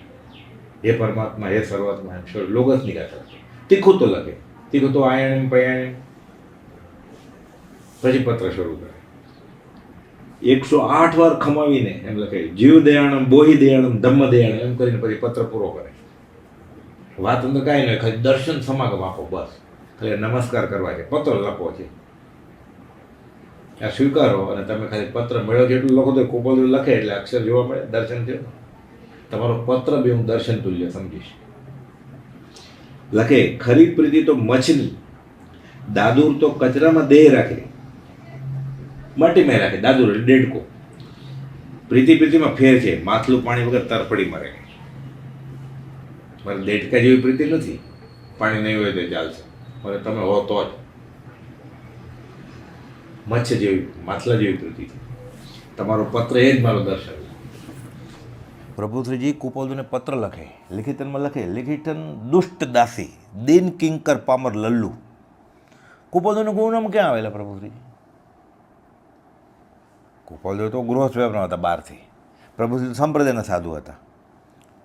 હે પરમાત્મા હે સર્વાત્મા એમ લોગસની ગાથા લખે. તીખું તો લખે, તીખું તો આયણ પયાણ. પછી પત્ર શરૂ કરે. 108 વાર ખમાવીને એમ લખે જીવ દયાણમ બોહી દયાણમ ધમ્મ દયાણમ એમ કરીને પછી પત્ર પૂરો કરે. વાત અંદર કાંઈ નહીં, ખાલી દર્શન સમાગમ આપો બસ, ખાલી નમસ્કાર કરવા છે, પત્ર લખો છે, આ સ્વીકારો. અને તમે ખાલી પત્ર મેળવો છો એટલું લખો તો કુપોલદેવ લખે એટલે અક્ષર જોવા મળે, દર્શન છે. તમારો પત્ર બી હું દર્શન તુલ્ય સમજીશ. લખે ખરી પ્રીતિ તો મછલી, દાદુર તો કચરામાં દેહ રાખે, માટીમાં રાખે. દાદુર એટલે દેડકો. પ્રીતિ પ્રીતિમાં ફેર છે, માથલું પાણી વગર તરફડી મરે. મારે દેડકા જેવી પ્રીતિ નથી, પાણી નહીં હોય તો ચાલશે, મારે તમે હો તો જ. મચ્છ જેવી, માથલા જેવી પ્રીતિ. તમારો પત્ર એ જ મારો દર્શન. પ્રભુશ્રીજી કુપોલદેવને પત્ર લખે, લિખિતનમાં લખે લિખિતન દુષ્ટ દાસી દીન કિંકર પામર લલ્લુ. કુપોલદેવનું ગુણ નામ ક્યાં આવેલા પ્રભુશ્રીજી? કુપોલદેવ તો ગૃહસ્થ વ્યવહારના હતા બહારથી, પ્રભુશ્રી સંપ્રદાયના સાધુ હતા,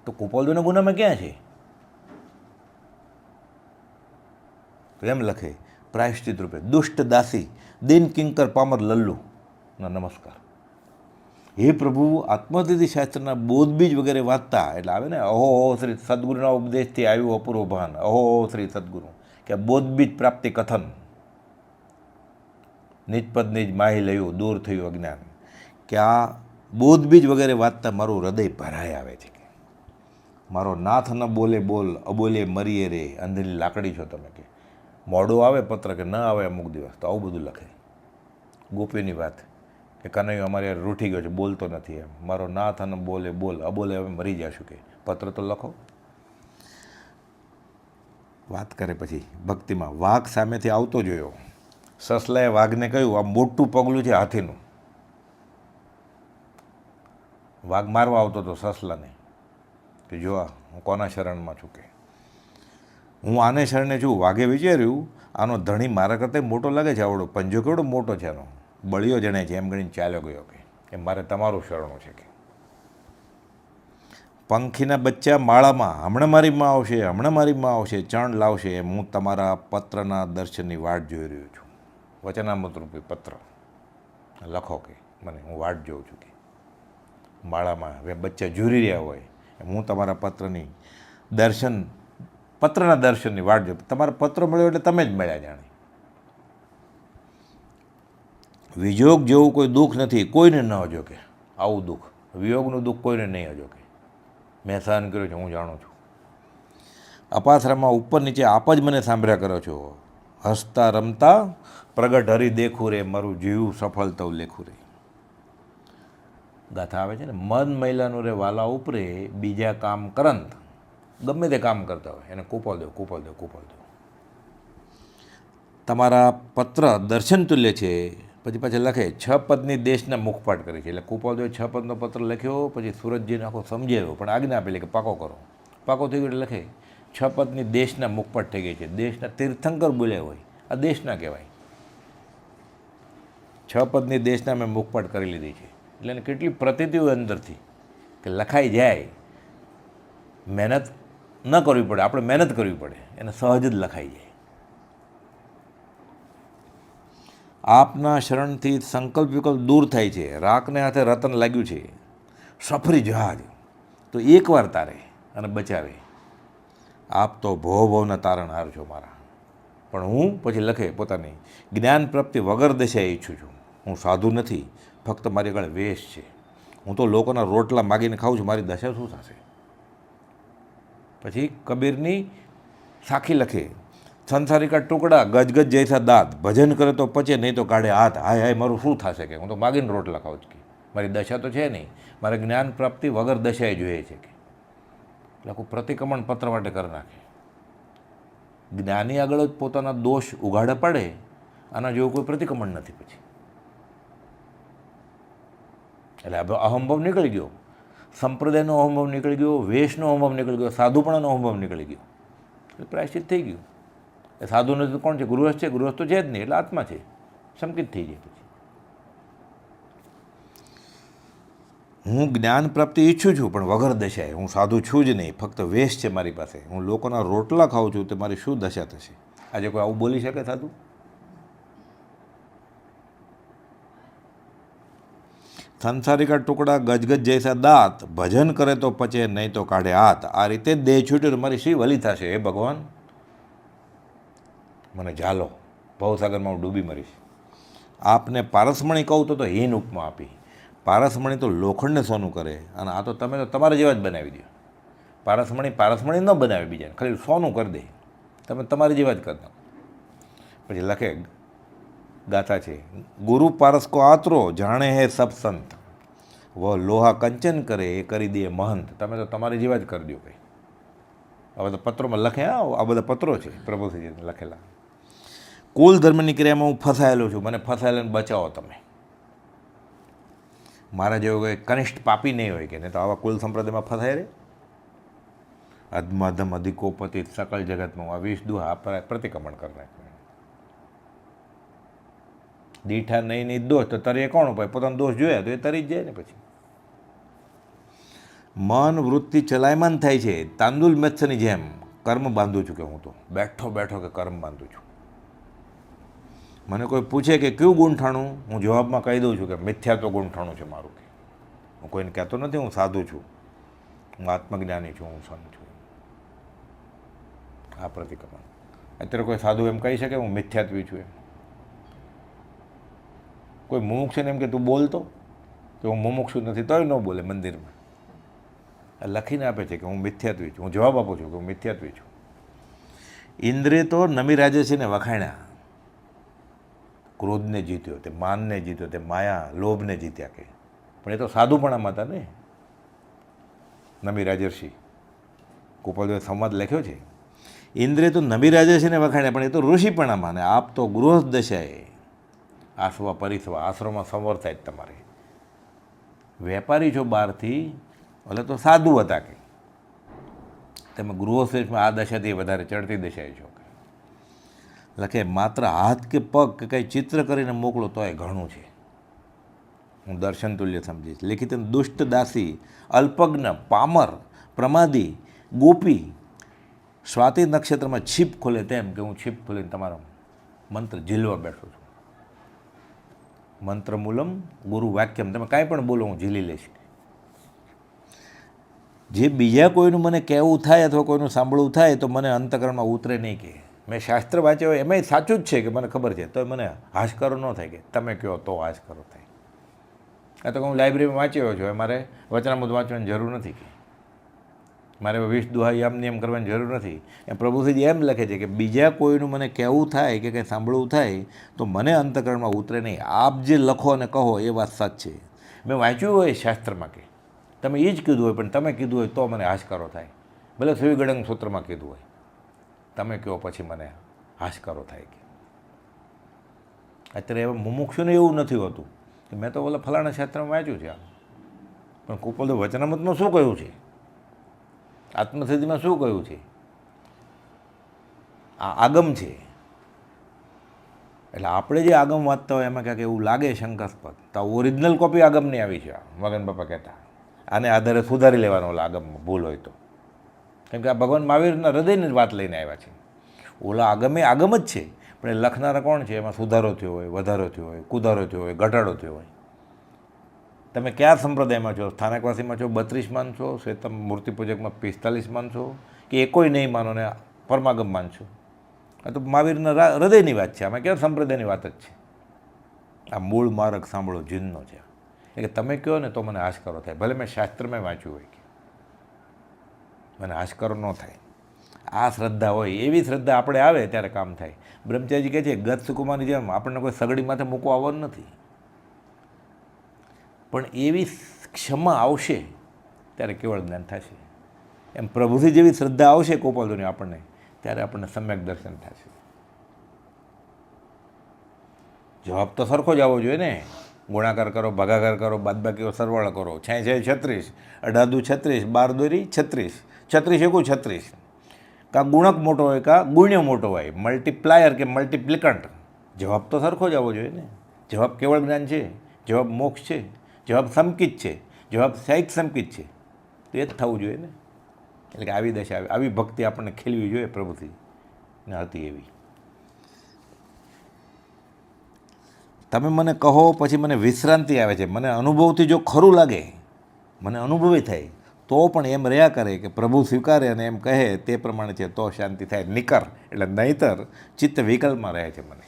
તો કુપોલદેવના ગુનામાં ક્યાં છે? તો એમ લખે પ્રાયશ્ચિત રૂપે દુષ્ટ દાસી દીન કિંકર પામર લલ્લુ ના નમસ્કાર. હે પ્રભુ, આત્મતિથિ શાસ્ત્રના બોધબીજ વગેરે વાંચતા એટલે આવે ને અહો અહો શ્રી સદગુરુના ઉપદેશથી આવ્યું અપૂર્વ ભાન, અહો અહો શ્રી સદગુરુ, કે બોધબીજ પ્રાપ્તિ કથન, નિજપદ નિજ માહી લયું, દૂર થયું અજ્ઞાન. કે આ બોધબીજ વગેરે વાંચતા મારું હૃદય ભરાય આવે છે. કે મારો નાથ ન બોલે બોલ, અબોલે મરીએ રે, અંધેરી લાકડી છો તમે. કે મોડું આવે પત્ર કે ન આવે અમુક દિવસ, તો આવું બધું લખે. ગોપીની વાત કે કનૈયો અમારે યાર રૂઠી ગયો છે, બોલતો નથી એમ, મારો નાથ ન બોલે બોલ, અબોલે હવે મરી જશું. કે પત્ર તો લખો. વાત કરે પછી ભક્તિમાં. વાઘ સામેથી આવતો જોયો, સસલાએ વાઘને કહ્યું આ મોટું પગલું છે હાથીનું. વાઘ મારવા આવતો હતો સસલાને, કે જો હું કોના શરણમાં છું, કે હું આને શરણે છું. વાઘે વિચાર્યું આનો ધણી મારા કરતાં મોટો લાગે છે, આવડો પંજો કેવડો મોટો છે આનો, બળિયો જણે છે, એમ ગણીને ચાલ્યો ગયો. કે મારે તમારું શરણું છે. કે પંખીના બચ્ચા માળામાં, હમણાં મારી માં આવશે, હમણાં મારી માં આવશે, ચણ લાવશે, એમ હું તમારા પત્રના દર્શનની વાટ જોઈ રહ્યો છું. વચનામૃત રૂપી પત્ર લખો, કે મને હું વાટ જોઉં છું. કે માળામાં હવે બચ્ચા ઝૂરી રહ્યા હોય, એમ હું તમારા પત્રના દર્શનની વાટ જોઉં. તમારો પત્ર મળ્યો એટલે તમે જ મળ્યા જાણે. વિયોગ જેવું કોઈ દુઃખ નથી, કોઈને ન હજો. કે આવું દુઃખ, વિયોગનું દુઃખ કોઈને નહીં હજો. કે મેં સહન કર્યું છે, હું જાણું છું. અપાસરામાં ઉપર નીચે આપ જ મને સાંભળ્યા કરો છો. હસતા રમતા પ્રગટ હરી દેખું રે, મારું જીવ સફળ તવ લેખું રે. ગાથા આવે છે ને, મન મહિલાનું રે વાલા ઉપરે, બીજા કામ કરંત. ગમે તે કામ કરતા હોય એને કુપોલદેવ કુપોલદેવ કુપોલદેવ. તમારા પત્ર દર્શન તુલ્ય છે. પછી પાછળ લખે 6 પદની દેશના મુખપાટ કરી છે. એટલે કુપોલદેવે 6 પદનો પત્ર લખ્યો, પછી સુરતજીને આખો સમજાવ્યો, પણ આજ્ઞા આપેલી કે પાકો કરો. પાકો થઈ ગયો એટલે લખે 6 પદની દેશના મુખપાટ થઈ ગઈ છે. દેશના તીર્થંકર બોલ્યા હોય, આ દેશના કહેવાય. 6 પદની દેશના મેં મુખપાટ કરી લીધી છે. એટલે એને કેટલી પ્રતીતિ હોય અંદરથી, કે લખાઈ જાય. મહેનત ન કરવી પડે, આપણે મહેનત કરવી પડે, એને સહજ જ લખાઈ જાય. આપના શરણથી સંકલ્પ વિકલ્પ દૂર થાય છે, રાખને હાથે રતન લાગ્યું છે, સફરી જહાજ તો એકવાર તારે અને બચાવે. આપ તો ભવ ભવના તારણહાર છો મારા. પણ હું પછી લખે પોતાની જ્ઞાન પ્રાપ્તિ વગર દશાએ ઈચ્છું છું. હું સાધુ નથી, ફક્ત મારી આગળ વેશ છે. હું તો લોકોના રોટલા માગીને ખાઉં છું, મારી દશા શું થશે? પછી કબીરની સાખી લખે, સંસારી કા ટુકડા ગજગજ જૈસા દાંત, ભજન કરે તો પચે નહીં તો કાઢે હાથ. હાય હાય મારું શું થશે કે હું તો માગીને રોટલા ખાઉં છું કે મારી દશા તો છે નહીં, મારે જ્ઞાન પ્રાપ્તિ વગર દશાએ જોઈએ છે કે આખું પ્રતિક્રમણ પત્ર માટે કરી નાખે. જ્ઞાની આગળ જ પોતાના દોષ ઉઘાડે પડે, આના જેવું કોઈ પ્રતિક્રમણ નથી પછી. એટલે અહંભાવ નીકળી ગયો, સંપ્રદાયનો અહંભાવ નીકળી ગયો, વેશનો અહંભાવ નીકળી ગયો, સાધુપણાનો અહંભાવ નીકળી ગયો, એટલે પ્રાયશ્ચિત થઈ ગયું. એ સાધુ નથી કોણ છે? ગૃહસ્થ છે? ગૃહસ્થ તો છે જ નહીં, એટલે આત્મા છે, સંકિત થઈ જાય. પછી હું જ્ઞાન પ્રાપ્તિ ઈચ્છું છું પણ વગર દશાએ. હું સાધુ છું જ નહીં, ફક્ત વેશ છે મારી પાસે. હું લોકોના રોટલા ખાઉં છું, તો મારી શું દશા થશે? આજે કોઈ આવું બોલી શકે સાધુ? સંસારિકા ટુકડા ગજગજ જૈસા દાંત, ભજન કરે તો પચે નહીં તો કાઢે હાથ. આ રીતે જ દેહ છૂટ્યો તો મારી શી વલી થશે? હે ભગવાન, મને ઝાલો, ભવસાગરમાં હું ડૂબી મરીશ. આપને પારસમણી કહું તો હીન ઉપમા આપી. પારસમણી તો લોખંડને સોનું કરે, અને આ તો તમે તો તમારા જેવા જ બનાવી દો. પારસમણી ન બનાવે બીજાને, ખાલી સોનું કરી દે, તમે તમારી જેવા જ કરતા. પછી લખે ગાથા છે, ગુરુ પારસ કો આતરો જાણે હે સબ સંત, વો લોહા કંચન કરે એ કરી દે મહંત. તમે તો તમારી જેવા જ કરી દો કંઈ. આ બધા પત્રોમાં લખે, આ બધા પત્રો છે પ્રભુશ્રીજીને લખેલા. કુલ ધર્મની ક્રિયામાં હું ફસાયેલો છું, મને ફસાયેલાને બચાવો તમે. મારા જેવો કોઈ કનિષ્ઠ પાપી નહીં હોય કે નહીં તો આવા કુલ સંપ્રદાયમાં ફસાય રે. અધમાધમ અધિકોપતિત સકલ જગતમાં આ 20 દુહા પ્રતિક્રમણ કરી નાખ્યું. દીઠા નહીં દોષ તો તરીએ કોણ ભાઈ? પોતાનો દોષ જોયા તો એ તરી જ જાય ને. પછી મન વૃત્તિ ચલાયમાન થાય છે તાંદુલ મેત્સની જેમ. કર્મ બાંધું છું કે હું તો બેઠો બેઠો કે કર્મ બાંધું છું. મને કોઈ પૂછે કે કયું ગૂંઠાણું, હું જવાબમાં કહી દઉં છું કે મિથ્યાત્વ ગૂંઠાણું છે મારું. કે હું કોઈને કહેતો નથી હું સાધુ છું, હું આત્મજ્ઞાની છું, હું સંત છું. આ પ્રતિક્રમણ. અત્યારે કોઈ સાધુ એમ કહી શકે હું મિથ્યાત્વી છું એમ? કોઈ મુમુક્ષુ ને એમ કે તું બોલતો કે હું મુમુક્ષુ નથી, તોય ન બોલે મંદિરમાં. લખીને આપે છે કે હું મિથ્યાત્વી છું. હું જવાબ આપું છું કે હું મિથ્યાત્વી છું. ઇન્દ્રે તો નમી રાજેશીને વખાણ્યા, ક્રોધને જીત્યો, તે માનને જીત્યો, તે માયા લોભને જીત્યા કે. પણ એ તો સાધુપણામાં હતા ને. નમી રાજર્ષિ કુપલદેવે સંવાદ લખ્યો છે. ઇન્દ્રે તો નમી રાજર્ષિને વખાણ્યા, પણ એ તો ઋષિપણામાં. ને આપ તો ગૃહસ્થ દશાએ આસવા પરિસવા, આશ્રમમાં સંવર થાય તમારે. વેપારી છો બહારથી, એટલે તો સાધુ હતા કે તમે ગૃહસ્થમાં આ દશાથી વધારે ચડતી દશાએ છો. લખે માત્ર હાથ કે પગ કે કંઈ ચિત્ર કરીને મોકલો તો એ ઘણું છે, હું દર્શન તુલ્ય સમજીશ. લેખિત દુષ્ટ દાસી, અલ્પજ્ઞ, પામર, પ્રમાદી, ગોપી સ્વાતિ નક્ષત્રમાં છીપ ખોલે તેમ કે હું છીપ ખોલીને તમારો મંત્ર ઝીલવા બેઠો છું. મંત્ર મૂલમ ગુરુ વાક્યમ, તમે કાંઈ પણ બોલો હું ઝીલી લઈશ. જે બીજા કોઈનું મને કહેવું થાય અથવા કોઈનું સાંભળવું થાય તો મને અંતકરણમાં ઉતરે નહીં. કે મેં શાસ્ત્ર વાંચ્યો હોય એમાંય સાચું જ છે કે મને ખબર છે, તો મને હાશકારો ન થાય કે તમે કહો તો હાશકારો થાય. આ તો હું લાઇબ્રેરીમાં વાંચ્યો છું, મારે વચનામૃત વાંચવાની જરૂર નથી, કે મારે 20 દુહા આમની એમ કરવાની જરૂર નથી. એમ પ્રભુશ્રીજી એમ લખે છે કે બીજા કોઈનું મને કહેવું થાય કે કંઈ સાંભળવું થાય તો મને અંતકરણમાં ઉતરે નહીં. આપ જે લખો અને કહો એ વાત સાચ છે. મેં વાંચ્યું હોય શાસ્ત્રમાં કે તમે એ જ કીધું હોય, પણ તમે કીધું હોય તો મને હાશકારો થાય. ભલે સુવિગડંગ સૂત્રમાં કીધું હોય, તમે કહો પછી મને હાશકારો થાય. કે અત્યારે હવે મુમુક્ષુને એવું નથી હોતું કે મેં તો ઓલા ફલાણા શાસ્ત્રમાં વાંચ્યું છે, પણ કુપલદેવ વચનામૃતમાં શું કહ્યું છે, આત્મસિદ્ધિમાં શું કહ્યું છે, આ આગમ છે. એટલે આપણે જે આગમ વાંચતા હોય એમાં ક્યાંક એવું લાગે શંકાસ્પદ, તો ઓરિજિનલ કોપી આગમની આવી છે. મગન બાપા કહેતા આને આધારે સુધારી લેવાનો આગમમાં ભૂલ હોય તો. કેમ કે આ ભગવાન મહાવીરના હૃદયની જ વાત લઈને આવ્યા છે. ઓલા આગમે આગમ જ છે, પણ એ લખનારા કોણ છે? એમાં સુધારો થયો હોય, વધારો થયો હોય, કુદારો થયો હોય, ઘટાડો થયો હોય. તમે કયા સંપ્રદાયમાં છો? સ્થાનકવાસીમાં છો, 32 માનશો, શ્વેતમ મૂર્તિ પૂજકમાં 45 માનશો, કે એ કોઈ નહીં માનો ને પરમાગમ માનશો? આ તો મહાવીરના હૃદયની વાત છે. આમાં કેવા સંપ્રદાયની વાત જ છે. આ મૂળ માર્ગ સાંભળો જીનનો છે. એટલે તમે કહો ને તો મને આશકારો થાય, ભલે મેં શાસ્ત્રમાં વાંચ્યું હોય કે મને આશકારો ન થાય. આ શ્રદ્ધા હોય, એવી શ્રદ્ધા આપણે આવે ત્યારે કામ થાય. બ્રહ્મચારીજી કહે છે ગત સુકુમારની જેમ આપણને કોઈ સગડી માથે મૂકવા આવવાનું નથી, પણ એવી ક્ષમા આવશે ત્યારે કેવળ જ્ઞાન થશે. એમ પ્રભુથી જેવી શ્રદ્ધા આવશે ગોપાલજીની આપણને, ત્યારે આપણને સમ્યક દર્શન થશે. જવાબ તો સરખો જ આવવો જોઈએ ને. ગુણાકાર કરો, ભાગાકાર કરો, બાદબાકીઓ સરવાળો કરો. 6 6 36, 18 દુ 36, 12 દોરી 36, 36 એકું 36. કાં ગુણક મોટો હોય કાં ગુણ્ય મોટો હોય, મલ્ટીપ્લાયર કે મલ્ટીપ્લિકન્ટ, જવાબ તો સરખો જ આવવો જોઈએ ને. જવાબ કેવળ જ્ઞાન છે, જવાબ મોક્ષ છે, જવાબ સમકિત છે, જવાબ સાહિક સમકિત છે, તો એ જ થવું જોઈએ ને. એટલે કે આવી દશા, આવી ભક્તિ આપણને ખેલવી જોઈએ પ્રભુથી, ને હતી એવી. તમે મને કહો પછી મને વિશ્રાંતિ આવે છે. મને અનુભવથી જો ખરું લાગે, મને અનુભવી થાય, તો પણ એમ રહ્યા કરે કે પ્રભુ સ્વીકારે અને એમ કહે તે પ્રમાણે છે તો શાંતિ થાય. નિકર એટલે નહીતર ચિત્ત વિકલ્પમાં રહે છે. મને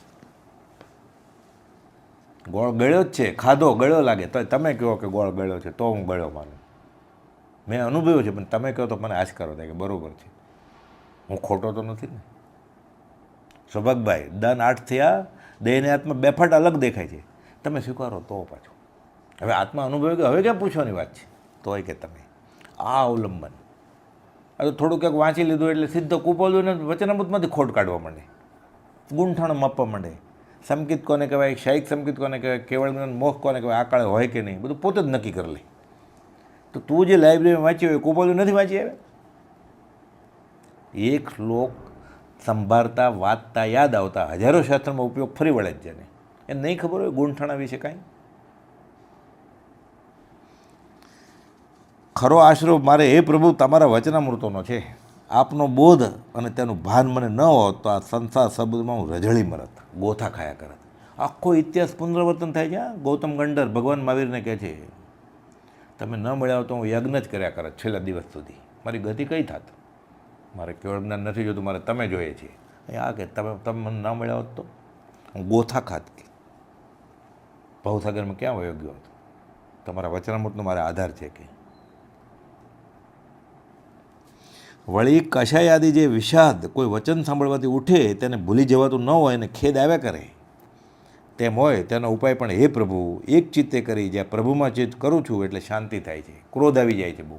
ગોળ ગળ્યો જ છે, ખાધો ગળ્યો લાગે તો તમે કહો કે ગોળ ગળ્યો છે તો હું ગળ્યો માનું. મેં અનુભવ્યું છે, પણ તમે કહો તો મને આશકારો થાય કે બરાબર છે, હું ખોટો તો નથી ને. સૌભાગભાઈ, દન 8 થયા, દેહને આત્મા બેફાટ અલગ દેખાય છે. તમે સ્વીકારો તો પાછું. હવે આત્મા અનુભવ્યો કે હવે ક્યાં પૂછવાની વાત છે? તોય કે તમે આ અવલંબન, આ તો થોડું ક્યાંક વાંચી લીધું એટલે સીધો કુપોલને વચનામૃતમાંથી ખોટ કાઢવા માંડે, ગુંઠાણો માપવા માંડે. સંકિત કોને કહેવાય, શાહિક સંકિત કોને કહેવાય, કેવળ જ્ઞાન મોક્ષ કોને કહેવાય, આ કાળે હોય કે નહીં, બધું પોતે જ નક્કી કરી લે. તો તું જે લાઇબ્રેરીમાં વાંચ્યું હોય કુપોલ નથી વાંચી આવે? એક શ્લોક સંભાળતા વાંચતા યાદ આવતા હજારો શાસ્ત્રમાં ઉપયોગ ફરી વળે જ છે. એ નહીં ખબર હોય ગુંઠાણા વિશે કાંઈ. ખરો આશરો મારે એ પ્રભુ તમારા વચનામૃતોનો છે. આપનો બોધ અને તેનું ભાન મને ન હોત તો આ સંસાર શબ્દમાં હું રજળી મરત, ગોથા ખાયા કરત. આખો ઇતિહાસ પુનરાવર્તન થાય છે. ગૌતમ ગંડર ભગવાન મહાવીરને કહે છે તમે ન મળ્યા તો હું યજ્ઞ જ કર્યા કરત છેલ્લા દિવસ સુધી, મારી ગતિ કઈ થાત? મારે કેવળ જ્ઞાન નથી જોતું, મારે તમે જોઈએ છે. આ કે તમે મને ન મળ્યા હોત તો હું ગોથા ખાત કે ભવસાગરમાં ક્યાં વયો ગયો હતો? તમારા વચનામૃતનો મારે આધાર છે કે. વળી કશાયાદી જે વિષાદ કોઈ વચન સાંભળવાથી ઉઠે તેને ભૂલી જવાતું ન હોય અને ખેદ આવ્યા કરે તેમ હોય, તેનો ઉપાય પણ હે પ્રભુ એક ચિત્તે કરી જ્યાં પ્રભુમાં ચિત્ત કરું છું એટલે શાંતિ થાય છે. ક્રોધ આવી જાય છે, બહુ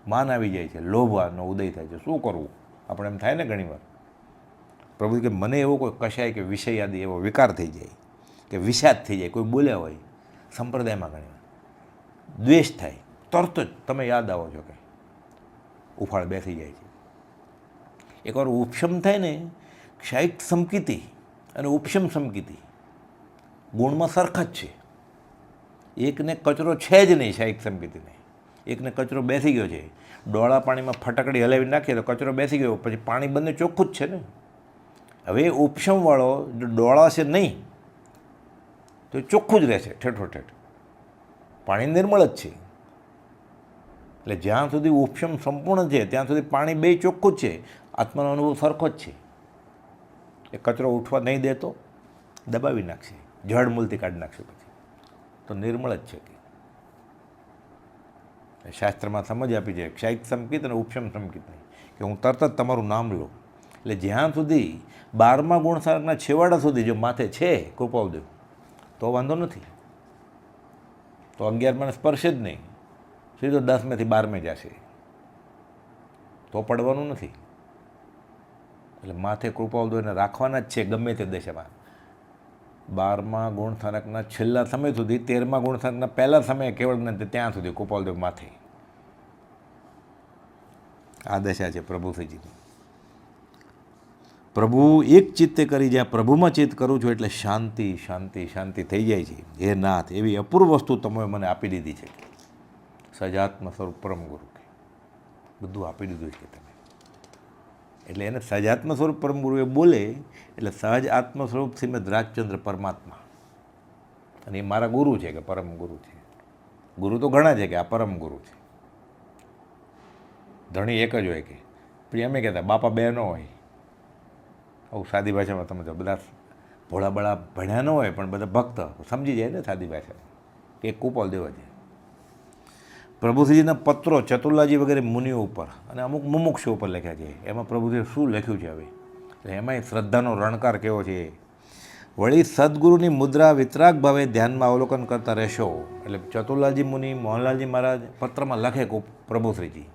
માન આવી જાય છે, લોભનો ઉદય થાય છે. શું કરવું? આપણે એમ થાય ને ઘણીવાર. પ્રભુ કે મને એવો કોઈ કશાય કે વિષયાદી એવો વિકાર થઈ જાય કે વિષાદ થઈ જાય, કોઈ બોલ્યા હોય સંપ્રદાયમાં, ઘણીવાર દ્વેષ થાય, તરત જ તમે યાદ આવો છો કે ઉફાળ બેસી જાય છે. એકવાર ઉપશમ થાય ને, ક્ષાયિક સમકીતિ અને ઉપશમ સમકીતિ ગુણમાં સરખા જ છે. એકને કચરો છે જ નહીં, ક્ષાયિક સમકીતિને. એકને કચરો બેસી ગયો છે, ડોળા પાણીમાં ફટકડી હલાવી નાખીએ તો કચરો બેસી ગયો, પછી પાણી બંને ચોખ્ખું જ છે ને. હવે ઉપશમવાળો જો ડોળાશે નહીં તો એ ચોખ્ખું જ રહેશે, ઠેઠોઠેઠ પાણી નિર્મળ જ છે. એટલે જ્યાં સુધી ઉપશમ સંપૂર્ણ છે ત્યાં સુધી પાણી બે ચોખ્ખું જ છે. આત્માનો અનુભવ સરખો જ છે. એ કચરો ઉઠવા નહીં દેતો, દબાવી નાખશે, જળમૂળથી કાઢી નાખશે, પછી તો નિર્મળ જ છે. શાસ્ત્રમાં સમજ આપી છે ક્ષાયિક સંકિત અને ઉપશમ સંકિત નહીં, કે હું તરત જ તમારું નામ લઉં. એટલે જ્યાં સુધી 12મા ગુણસારના છેવાડા સુધી જો માથે છે કૃપાદેવ તો વાંધો નથી, તો 11માને સ્પર્શે જ નહીં, સીધો 10મેથી 12મે જશે, તો પડવાનું નથી. એટલે માથે કૃપાદેવને રાખવાના જ છે ગમે તે દશામાં. 12મા ગુણસ્થાનકના છેલ્લા સમય સુધી, 13મા ગુણસ્થાનકના પહેલા સમયે કેવળ જ્ઞાન ત્યાં સુધી કૃપાલદેવ માથે. આ દશા છે પ્રભુશ્રીજીની. પ્રભુ એક ચિત્તે કરી જ્યાં પ્રભુમાં ચિત્ત કરું છું એટલે શાંતિ શાંતિ શાંતિ થઈ જાય છે. હે નાથ, એવી અપૂર્વ વસ્તુ તમે મને આપી દીધી છે. સજાત્મ સ્વરૂપ પરમ ગુરુ કે બધું આપી દીધું છે તમે. એટલે એને સહજાત્મ સ્વરૂપ પરમ ગુરુ એ બોલે એટલે સહજ આત્મ સ્વરૂપ શ્રીમદ રાજચંદ્ર પરમાત્મા, અને એ મારા ગુરુ છે કે પરમ ગુરુ છે. ગુરુ તો ઘણા છે કે આ પરમ ગુરુ છે. ધણી એક જ હોય કે પછી અમે કહેતા બાપા બે ન હોય. આવું સાદી ભાષામાં તમે તો બધા ભોળા બળા ભણ્યા ન હોય પણ બધા ભક્ત સમજી જાય ને સાદી ભાષામાં કે એક કુપાલ દેવ છે. પ્રભુશ્રીજીના પત્રો ચતુર્લાજી વગેરે મુનિઓ ઉપર અને અમુક મુમુક્ષો ઉપર લખ્યા છે. એમાં પ્રભુશ્રીએ શું લખ્યું છે હવે એટલે એમાંય શ્રદ્ધાનો રણકાર કેવો છે. વળી સદગુરુની મુદ્રા વિતરાગ ભાવે ધ્યાનમાં અવલોકન કરતા રહેશો. એટલે ચતુર્લાલજી મુનિ મોહનલાલજી મહારાજ પત્રમાં લખે પ્રભુશ્રીજી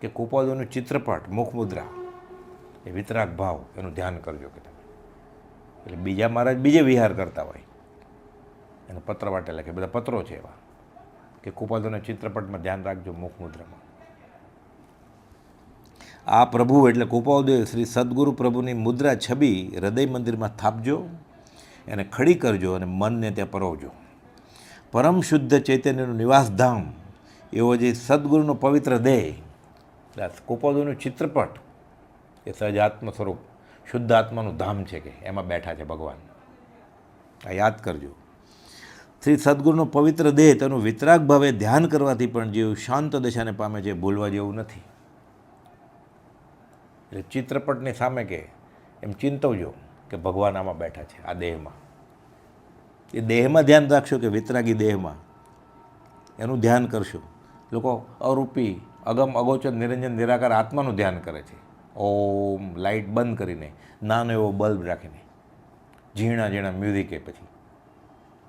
કે કુપાલદેવનું ચિત્રપટ મુખ મુદ્રા એ વિતરાગ ભાવ એનું ધ્યાન કરજો કે તમે. એટલે બીજા મહારાજ બીજે વિહાર કરતા હોય એને પત્ર વાટે લખે, બધા પત્રો છે એવા કે કુપાલદેવના ચિત્રપટમાં ધ્યાન રાખજો મુખ મુદ્રામાં. આ પ્રભુ એટલે કુપાલદેવ શ્રી સદગુરુ પ્રભુની મુદ્રા છબી હૃદય મંદિરમાં સ્થાપજો, એને ખડી કરજો અને મનને ત્યાં પરોવજો. પરમ શુદ્ધ ચૈતન્યનું નિવાસધામ એવો જે સદગુરુનો પવિત્ર દેહ એટલે કુપાલદેવનું ચિત્રપટ એ સહજાત્મ સ્વરૂપ શુદ્ધ આત્માનું ધામ છે કે એમાં બેઠા છે ભગવાન. આ યાદ કરજો. શ્રી સદગુરુનો પવિત્ર દેહ તેનું વિતરાગ ભાવે ધ્યાન કરવાથી પણ જીવ શાંત દશાને પામે છે, ભૂલવા જેવું નથી. એટલે ચિત્રપટની સામે કે એમ ચિંતવજો કે ભગવાન આમાં બેઠા છે આ દેહમાં. એ દેહમાં ધ્યાન રાખશો કે વિતરાગી દેહમાં એનું ધ્યાન કરશો. લોકો અરૂપી અગમ અગોચર નિરંજન નિરાકાર આત્માનું ધ્યાન કરે છે. ઓમ લાઇટ બંધ કરીને નાનો એવો બલ્બ રાખીને ઝીણા ઝીણા મ્યુઝિકે પછી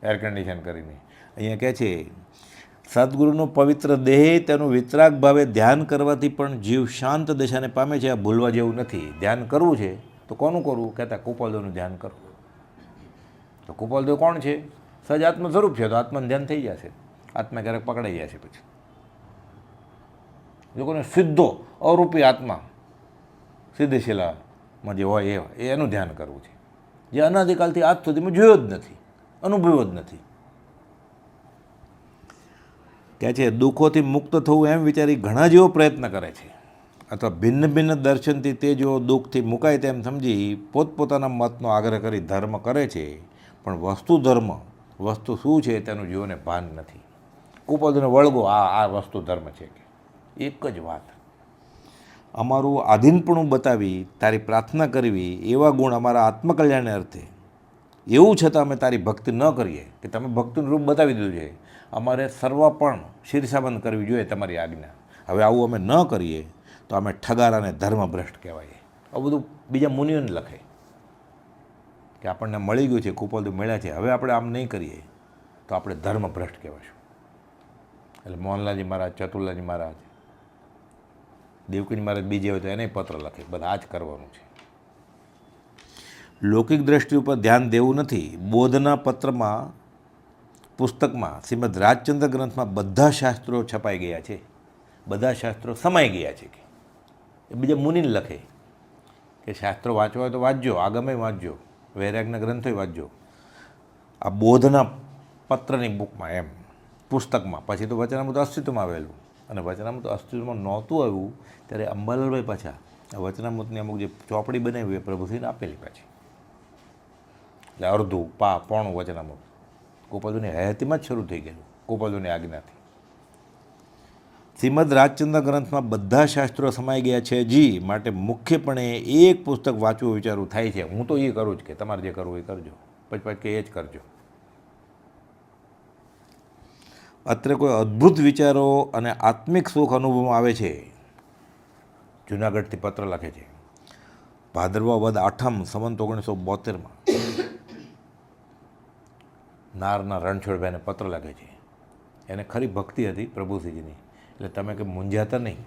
એર કન્ડિશન કરીને. અહીંયા કહે છે સદગુરુનો પવિત્ર દેહ તેનું વિતરાગ ભાવે ધ્યાન કરવાથી પણ જીવ શાંત દશાને પામે છે, આ ભૂલવા જેવું નથી. ધ્યાન કરવું છે તો કોનું કરવું? કહેતા કુપાલદેવનું ધ્યાન કરવું. તો કુપાલદેવ કોણ છે? સહજ આત્મ સ્વરૂપ છે, તો આત્માનું ધ્યાન થઈ જશે. આત્મા ક્યારેક પકડાઈ જશે. પછી લોકોને સીધો અરૂપી આત્મા સિદ્ધશિલામાં જે હોય એનું ધ્યાન કરવું છે, જે અનાદિકાલથી આજ સુધીમાં જોયો જ નથી, અનુભવ્યો જ નથી. કહે છે દુઃખોથી મુક્ત થવું એમ વિચારી ઘણા જેવો પ્રયત્ન કરે છે, અથવા ભિન્ન ભિન્ન દર્શનથી તે જો દુઃખથી મુકાય તેમ સમજી પોતપોતાના મતનો આગ્રહ કરી ધર્મ કરે છે, પણ વસ્તુ શું છે તેનું જીવોને ભાન નથી. કુપાલદેવને વળગો આ વસ્તુ ધર્મ છે કે એક જ વાત. અમારું આધીનપણું બતાવી તારી પ્રાર્થના કરવી એવા ગુણ અમારા આત્મકલ્યાણને અર્થે, એવું છતાં અમે તારી ભક્તિ ન કરીએ કે તમે ભક્તિનું રૂપ બતાવી દીધું છે, અમારે સર્વપણ શીર્ષાબંધ કરવી જોઈએ તમારી આજ્ઞા. હવે આવું અમે ન કરીએ તો અમે ઠગારાને ધર્મભ્રષ્ટ કહેવાય. આવું બધું બીજા મુનિઓને લખે કે આપણને મળી ગયું છે, કુપાલદેવ મળ્યા છે, હવે આપણે આમ નહીં કરીએ તો આપણે ધર્મભ્રષ્ટ કહેવાશું. એટલે મોહનલાલજી મહારાજ, ચતુર્લાલજી મહારાજ, દેવકીજી મહારાજ બીજે હોય તો એને પત્ર લખે. બધા આ જ કરવાનું છે. લૌકિક દ્રષ્ટિ ઉપર ધ્યાન દેવું નથી. બોધના પત્રમાં પુસ્તકમાં શ્રીમદ રાજચંદ્ર ગ્રંથમાં બધા શાસ્ત્રો છપાઈ ગયા છે, બધા શાસ્ત્રો સમાઈ ગયા છે કે એ બીજા મુનિને લખે કે શાસ્ત્રો વાંચવા હોય તો વાંચજો, આગમે વાંચજો, વૈરાગના ગ્રંથોય વાંચજો. આ બોધના પત્રની બુકમાં એમ પુસ્તકમાં. પછી તો વચનામૃત અસ્તિત્વમાં આવેલું, અને વચનામૃત અસ્તિત્વમાં નહોતું આવ્યું ત્યારે અંબાલાલભાઈ પાછા આ વચનામૃતની અમુક જે ચોપડી બનાવી એ પ્રભુશ્રીને આપેલી પાછી. એટલે અડધું પોણું વચનામૃત કુપાલદેવની હયાતીમાં જ શરૂ થઈ ગયેલું, કુપાલદેવની આજ્ઞાથી. શ્રીમદ રાજચંદ્ર ગ્રંથમાં બધા શાસ્ત્રો સમાઈ ગયા છે જી, માટે મુખ્યપણે એક પુસ્તક વાંચવું વિચારવું થાય છે. હું તો એ કરું જ કે તમારે જે કરવું એ કરજો, પછી કે એ જ કરજો. અત્રે કોઈ અદ્ભુત વિચારો અને આત્મિક સુખ અનુભવમાં આવે છે. જૂનાગઢથી પત્ર લખે છે, ભાદરવા વદ 8 સંવત 1972માં નારના રણછોડભાઈને પત્ર લખે છે. એને ખરી ભક્તિ હતી પ્રભુશ્રીજીની, એટલે તમે કે મૂંઝાતા નહીં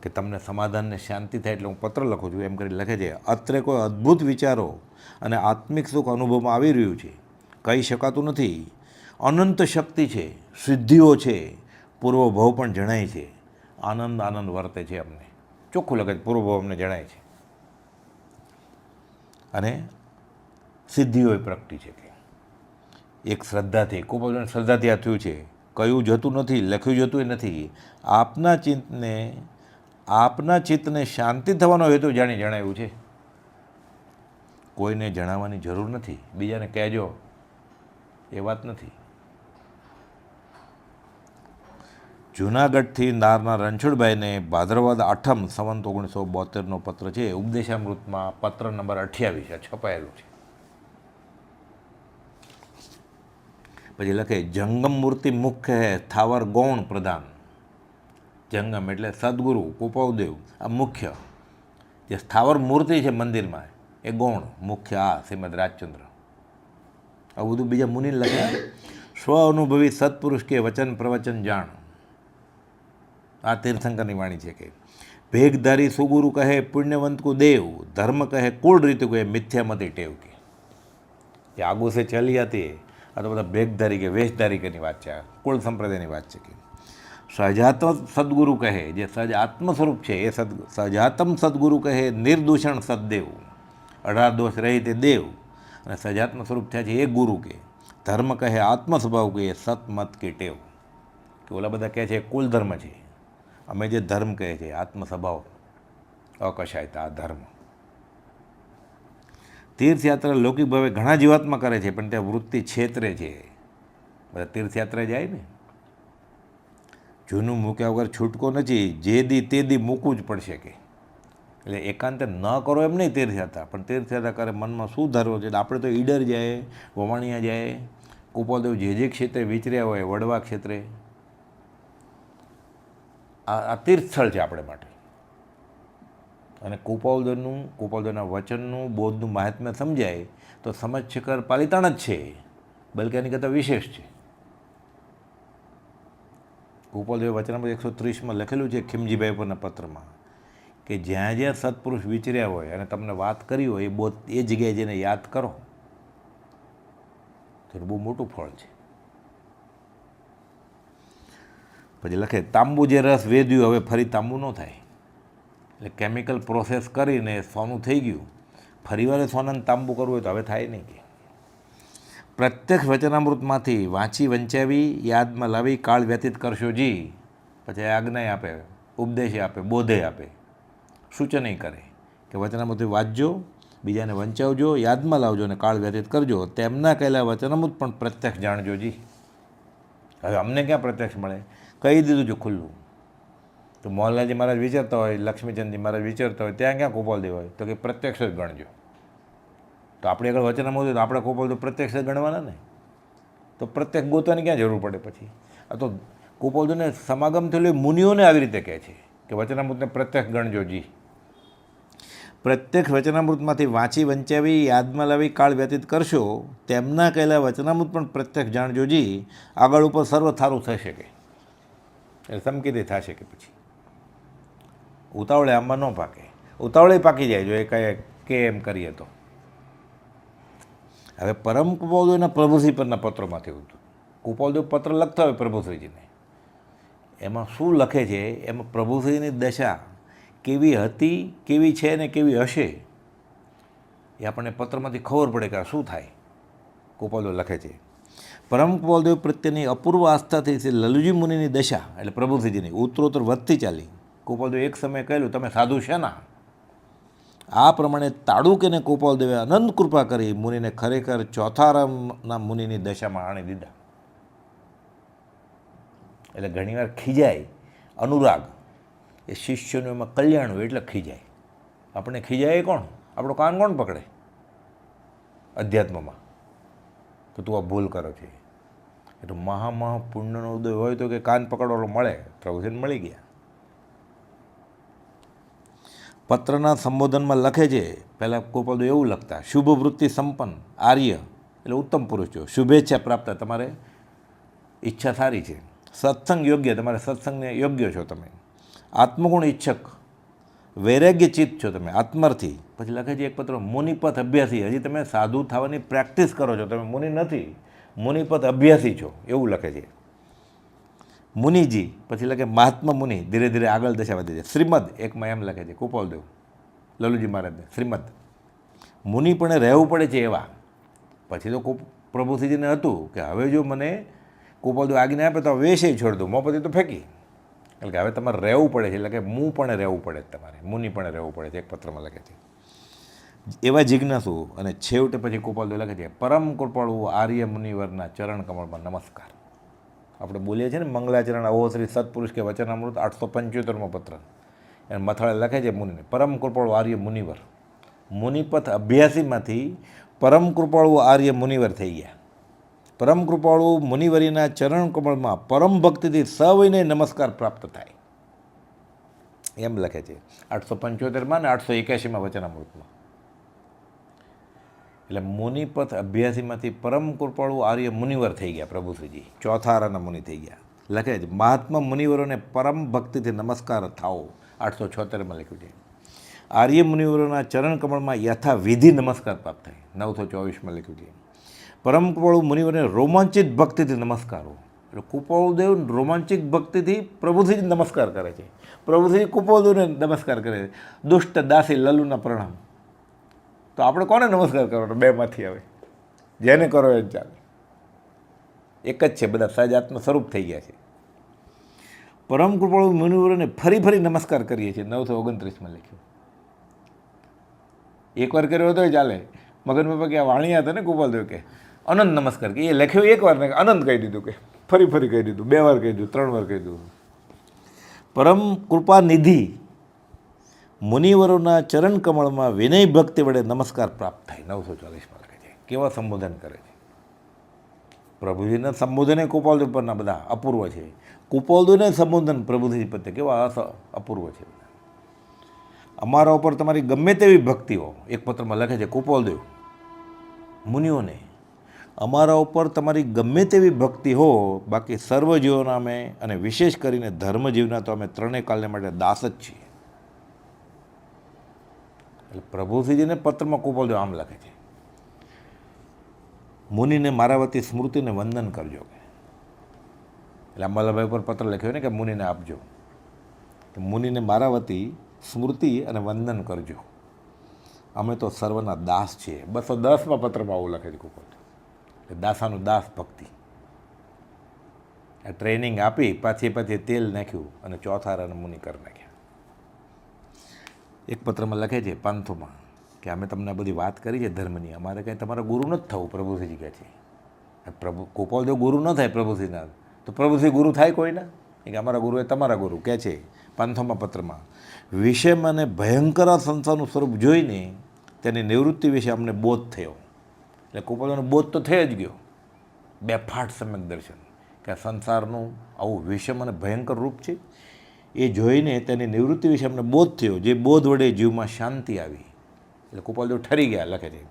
કે તમને સમાધાન ને શાંતિ થાય એટલે હું પત્ર લખું છું એમ કરી લખે છે. અત્રે કોઈ અદ્ભુત વિચારો અને આત્મિક સુખ અનુભવમાં આવી રહ્યું છે, કહી શકાતું નથી. અનંત શક્તિ છે, સિદ્ધિઓ છે, પૂર્વભાવ પણ જણાય છે. આનંદ વર્તે છે અમને. ચોખ્ખું લખે છે, પૂર્વભાવ અમને જણાય છે અને સિદ્ધિઓ પ્રગટી છે. એક શ્રદ્ધાથી, કુપાલદેવની શ્રદ્ધાથી આ થયું છે. કયું જતું નથી, લખ્યું જતું નથી. આપના ચિંતને આપના ચિત્તને શાંતિ થવાનો હેતુ જાણી જણાવ્યું છે. કોઈને જણાવવાની જરૂર નથી, બીજાને કહેજો એ વાત નથી. જૂનાગઢથી નારના રણછોડભાઈને ભાદરવદ 8 સંવંત 1972 પત્ર છે. ઉપદેશામૃતમાં પત્ર નંબર 28 છપાયેલું છે. પછી લખે જંગમ મૂર્તિ મુખ્ય હે થાવર ગૌણ પ્રધાન. જંગમ એટલે સદગુરુ કુપાવદેવ, આ મુખ્ય જે સ્થાવર મૂર્તિ છે મંદિરમાં એ ગૌણ, મુખ્ય આ શ્રીમદ રાજચંદ્ર. આવું બધું બીજા મુનિ લખે. સ્વ અનુભવી સત્પુરુષ કે વચન પ્રવચન જાણ. આ તીર્થંકરની વાણી છે કે ભેગધારી સુગુરુ કહે પુણ્યવંત કો દેવ, ધર્મ કહે કુળ રીતુ કહે મિથ્યામતી ટેવ કે. એ આગુ સે ચલી આતી. આ તો બધા ભેગધારી કે વેશધારી કેની વાત છે, કુળ સંપ્રદાયની વાત છે કે સહજાત્મ સદગુરુ કહે, જે સહજ આત્મ સ્વરૂપ છે એ સહજાત્મ સદગુરુ કહે નિર્દૂષણ સદદેવ, 18 દોષ રહી તે દેવ, અને સહજાત્મ સ્વરૂપ થયા છે એ ગુરુ કે. ધર્મ કહે આત્મ સ્વભાવ કે સતમત કે ટેવ. કે ઓલા બધા કહે છે કુલ ધર્મ છે, અમે જે ધર્મ કહે છે આત્મ સ્વભાવ અકશાયતા આ ધર્મ. તીર્થયાત્રા લૌકિક ભાવે ઘણા જીવાત્મા કરે છે, પણ ત્યાં વૃત્તિ છેતરે છે. બધા તીર્થયાત્રા જાય ને, જૂનું મૂક્યા વગર છૂટકો નથી, જે દી તે દી મૂકવું જ પડશે કે. એટલે એકાંતે ન કરો એમ નહીં તીર્થયાત્રા, પણ તીર્થયાત્રા કરે મનમાં શું ધારવો છે. આપણે તો ઈડર જાય, વવાણિયા જાય, કુપાલદેવ જે ક્ષેત્રે વિચર્યા હોય, વડવા ક્ષેત્રે, આ તીર્થ સ્થળ છે આપણે માટે. અને કુપાલદેવના વચનનું બોધનું મહાત્મ્ય સમજાય તો સમજ શિખર પાલિતાણ જ છે, બલકે એની કરતાં વિશેષ છે. કુપાલદેવ વચનામૃત 130 લખેલું છે ખીમજીભાઈ પરના પત્રમાં કે જ્યાં જ્યાં સત્પુરુષ વિચર્યા હોય અને તમને વાત કરી હોય એ બોધ એ જગ્યાએ જઈને યાદ કરો તો બહુ મોટું ફળ છે. પછી લખે તાંબુ જે રસ વેદ્યું હવે ફરી તાંબુ ન થાય. એટલે કેમિકલ પ્રોસેસ કરીને સોનું થઈ ગયું, ફરીવાર સોનાને તાંબુ કરવું હોય તો હવે થાય નહીં. કે પ્રત્યક્ષ વચનામૃતમાંથી વાંચી વંચાવી યાદમાં લાવી કાળ વ્યતીત કરશો જી. પછી આજ્ઞા આપે, ઉપદેશ આપે, બોધે આપે, સૂચન કરે કે વચનામૃતથી વાંચજો, બીજાને વંચાવજો, યાદમાં લાવજો અને કાળ વ્યતીત કરજો. તેમના કહેલા વચનામૃત પણ પ્રત્યક્ષ જાણજો જી. હવે અમને ક્યાં પ્રત્યક્ષ મળે? કહી દીધું છે ખુલ્લું. તો મોહનલાલજી મહારાજ વિચારતા હોય, લક્ષ્મીચંદજી મહારાજ વિચારતા હોય, ત્યાં ક્યાં કુપાલદેવ હોય? તો કે પ્રત્યક્ષ જ ગણજો. તો આપણે આગળ વચનામૃત હોય તો આપણે કુપાલદેવ પ્રત્યક્ષ જ ગણવાના ને. તો પ્રત્યક્ષ ગોતવાની ક્યાં જરૂર પડે પછી? આ તો કુપાલદેવને સમાગમ થયેલું મુનિઓને આવી રીતે કહે છે કે વચનામૃતને પ્રત્યક્ષ ગણજો જી. પ્રત્યક્ષ વચનામૃતમાંથી વાંચી વંચાવી યાદમાં લાવી કાળ વ્યતીત કરશો, તેમના કહેલા વચનામૃત પણ પ્રત્યક્ષ જાણજો જી. આગળ ઉપર સર્વ થારું થઈ શકે, એટલે સમકીતી થશે કે પછી ઉતાવળે આંબા ન પાકે, ઉતાવળે પાકી જાય જો એ કહે કે એમ કરીએ તો. હવે પરમ કુપાલદેવના પ્રભુશ્રી પરના પત્રોમાંથી હતું. કુપાલદેવ પત્ર લખતા હોય પ્રભુશ્રીજીને, એમાં શું લખે છે, એમાં પ્રભુશ્રીની દશા કેવી હતી, કેવી છે ને કેવી હશે એ આપણને પત્રમાંથી ખબર પડે કે આ શું થાય. કુપાલદેવ લખે છે પરમ કુપાલદેવ પ્રત્યેની અપૂર્વ આસ્થાથી શ્રી લલુજી મુનિની દશા એટલે પ્રભુશ્રીજીની ઉત્તરોત્તર વધતી ચાલી. કુપાલદેવ એક સમયે કહેલું તમે સાધુ છે ના. આ પ્રમાણે તાડુકેને કુપાલદેવે અનંત કૃપા કરી મુનિને ખરેખર ચોથારામના મુનિની દશામાં આણી દીધા. એટલે ઘણીવાર ખીજાય, અનુરાગ એ શિષ્યનું એમાં કલ્યાણ હોય એટલે ખીજાય. આપણે ખીજાય કોણ? આપણો કાન કોણ પકડે અધ્યાત્મમાં? તો તું આ ભૂલ કરો છે. એટલે મહા પુણ્યનો ઉદય હોય તો કે કાન પકડવાનો મળે, પ્રભુજીને મળી ગયા. પત્રના સંબોધનમાં લખે છે, પહેલાં કુપાલદેવ એવું લખતા શુભ વૃત્તિ સંપન્ન આર્ય એટલે ઉત્તમ પુરુષ છો, શુભેચ્છા પ્રાપ્ત તમારે ઈચ્છા સારી છે, સત્સંગ યોગ્ય તમારે સત્સંગને યોગ્ય છો તમે, આત્મગુણ ઈચ્છક વૈરાગ્ય ચિત્ત છો તમે, આત્મર્થી. પછી લખે છે એક પત્ર મુનિપથ અભ્યાસી, હજી તમે સાધુ થવાની પ્રેક્ટિસ કરો છો, તમે મુનિ નથી, મુનિપથ અભ્યાસી છો એવું લખે છે. મુનિજી પછી લખે મહાત્મા મુનિ, ધીરે ધીરે આગળ દશા વધે છે. શ્રીમદ એકમાં એમ લખે છે કુપાલદેવ લલુજી મહારાજને શ્રીમદ મુનિ પણ રહેવું પડે છે એવા. પછી તો પ્રભુશ્રીજીને હતું કે હવે જો મને કુપાલદેવ આજ્ઞા આપે તો વેશે છોડ દઉં, મોપતિ તો ફેંકી, એટલે કે હવે તમારે રહેવું પડે છે, એટલે કે મું પણ રહેવું પડે છે, તમારે મુનિ પણ રહેવું પડે છે, એક પત્રમાં લખે છે. એવા જિજ્ઞાસુ અને છેવટે પછી કૃપાલદેવ લખે છે પરમ કૃપાળુ આર્ય મુનિવરના ચરણ કમળમાં નમસ્કાર. આપણે બોલીએ છીએ ને મંગલાચરણ અહો શ્રી સત્પુરુષ કે વચનામૃત 875મો પત્ર, એને મથાળે લખે છે મુનિને પરમ કૃપાળુ આર્ય મુનિવર. મુનિપથ અભ્યાસીમાંથી પરમ કૃપાળુ આર્ય મુનિવર થઈ ગયા. પરમ કૃપાળુ મુનિવરીના ચરણ કમળમાં પરમ ભક્તિથી સવિનય નમસ્કાર પ્રાપ્ત થાય એમ લખે છે 875માં ને 881માં વચનામૃતમાં. એટલે મુનિપથ અભ્યાસીમાંથી પરમ કૃપાળુ આર્ય મુનિવર થઈ ગયા પ્રભુશ્રીજી, ચોથા આરાના મુનિ થઈ ગયા. લખે છે મહાત્મા મુનિવરોને પરમ ભક્તિથી નમસ્કાર થાઓ 876માં લખ્યું છે. આર્ય મુનિવરોના ચરણ કમળમાં યથાવિધિ નમસ્કાર પ્રાપ્ત થાય 924માં લખ્યું છે. પરમ કૃપાળુ મુનિવરને રોમાંચિત ભક્તિથી નમસ્કારો. એટલે કૃપાળુદેવ રોમાંચિક ભક્તિથી પ્રભુથી જ નમસ્કાર કરે છે, પ્રભુથી કૃપાળુદેવને નમસ્કાર કરે છે. દુષ્ટ દાસી લલ્લુના પ્રણામ. તો આપણે કોને નમસ્કાર કરવાનો? બેમાંથી આવે, જેને કરો એ ચાલે, એક જ છે, બધા સહજાતનું સ્વરૂપ થઈ ગયા છે. પરમ કૃપાળુ મુનિવરોને ફરી ફરી નમસ્કાર કરીએ છીએ 929માં લખ્યું. એકવાર કર્યો હતો ચાલે. મગન બાપા કે આ વાણિયા હતા ને ગોપાલદેવ કે અનંત નમસ્કાર કે એ લખ્યો એકવાર ને અનંત કહી દીધું, કે ફરી ફરી કહી દીધું, 2 વાર કહી દીધું, 3 વાર કહી દીધું. પરમ કૃપા નિધિ મુનિવરોના ચરણ કમળમાં વિનય ભક્તિ વડે નમસ્કાર પ્રાપ્ત થાય 940માં લખે છે. કેવા સંબોધન કરે છે પ્રભુજીના સંબોધને કૃપાલદેવ પરના બધા અપૂર્વ છે. કૃપાલદેવને સંબોધન પ્રભુજી પ્રત્યે કેવા અપૂર્વ છે. અમારા ઉપર તમારી ગમે તેવી ભક્તિઓ, એક પત્રમાં લખે છે કૃપાલદેવ મુનિઓને, અમારા ઉપર તમારી ગમે તેવી ભક્તિ હો, બાકી સર્વજીવોના અમે અને વિશેષ કરીને ધર્મજીવના તો અમે ત્રણેય કાલને માટે દાસ જ છીએ. એટલે પ્રભુશ્રીજીને પત્રમાં કૃપાલદેવ આમ લખે છે મુનિને મારા વતી સ્મૃતિને વંદન કરજો. એટલે અંબાલાભાઈ ઉપર પત્ર લખ્યો ને કે મુનિને આપજો, કે મુનિને મારા વતી સ્મૃતિ અને વંદન કરજો, અમે તો સર્વના દાસ છીએ. 210માં પત્રમાં આવું લખે છે કૃપાલદેવ. એટલે દાસાનું દાસ ભક્તિ. આ ટ્રેનિંગ આપી પાછી તેલ નાખ્યું અને ચોથા આરાને મુનિ કરી નાખ્યા. એક પત્રમાં લખે છે પાંથોમાં કે અમે તમને બધી વાત કરી છે ધર્મની, અમારે કંઈ તમારા ગુરુ નથી થવું. પ્રભુશ્રીજી કહે છે પ્રભુ કૃપાલદેવ ગુરુ ન થાય પ્રભુશ્રીના, તો પ્રભુશ્રી ગુરુ થાય કોઈના? કે અમારા ગુરુ એ તમારા ગુરુ કહે છે પાંથોમાં પત્રમાં. વિષયમાં અને ભયંકર સંસારનું સ્વરૂપ જોઈને તેની નિવૃત્તિ વિશે અમને બોધ થયો. એટલે કૃપાલદેવનો બોધ તો થઈ જ ગયો, બેફાટ સમ્યક દર્શન, કે આ સંસારનું આવું વિષમ અને ભયંકર રૂપ છે. એ જોઈને તેની નિવૃત્તિ વિશે અમને બોધ થયો, જે બોધ વડે જીવમાં શાંતિ આવી. એટલે કૃપાલદેવ ઠરી ગયા લખે છે,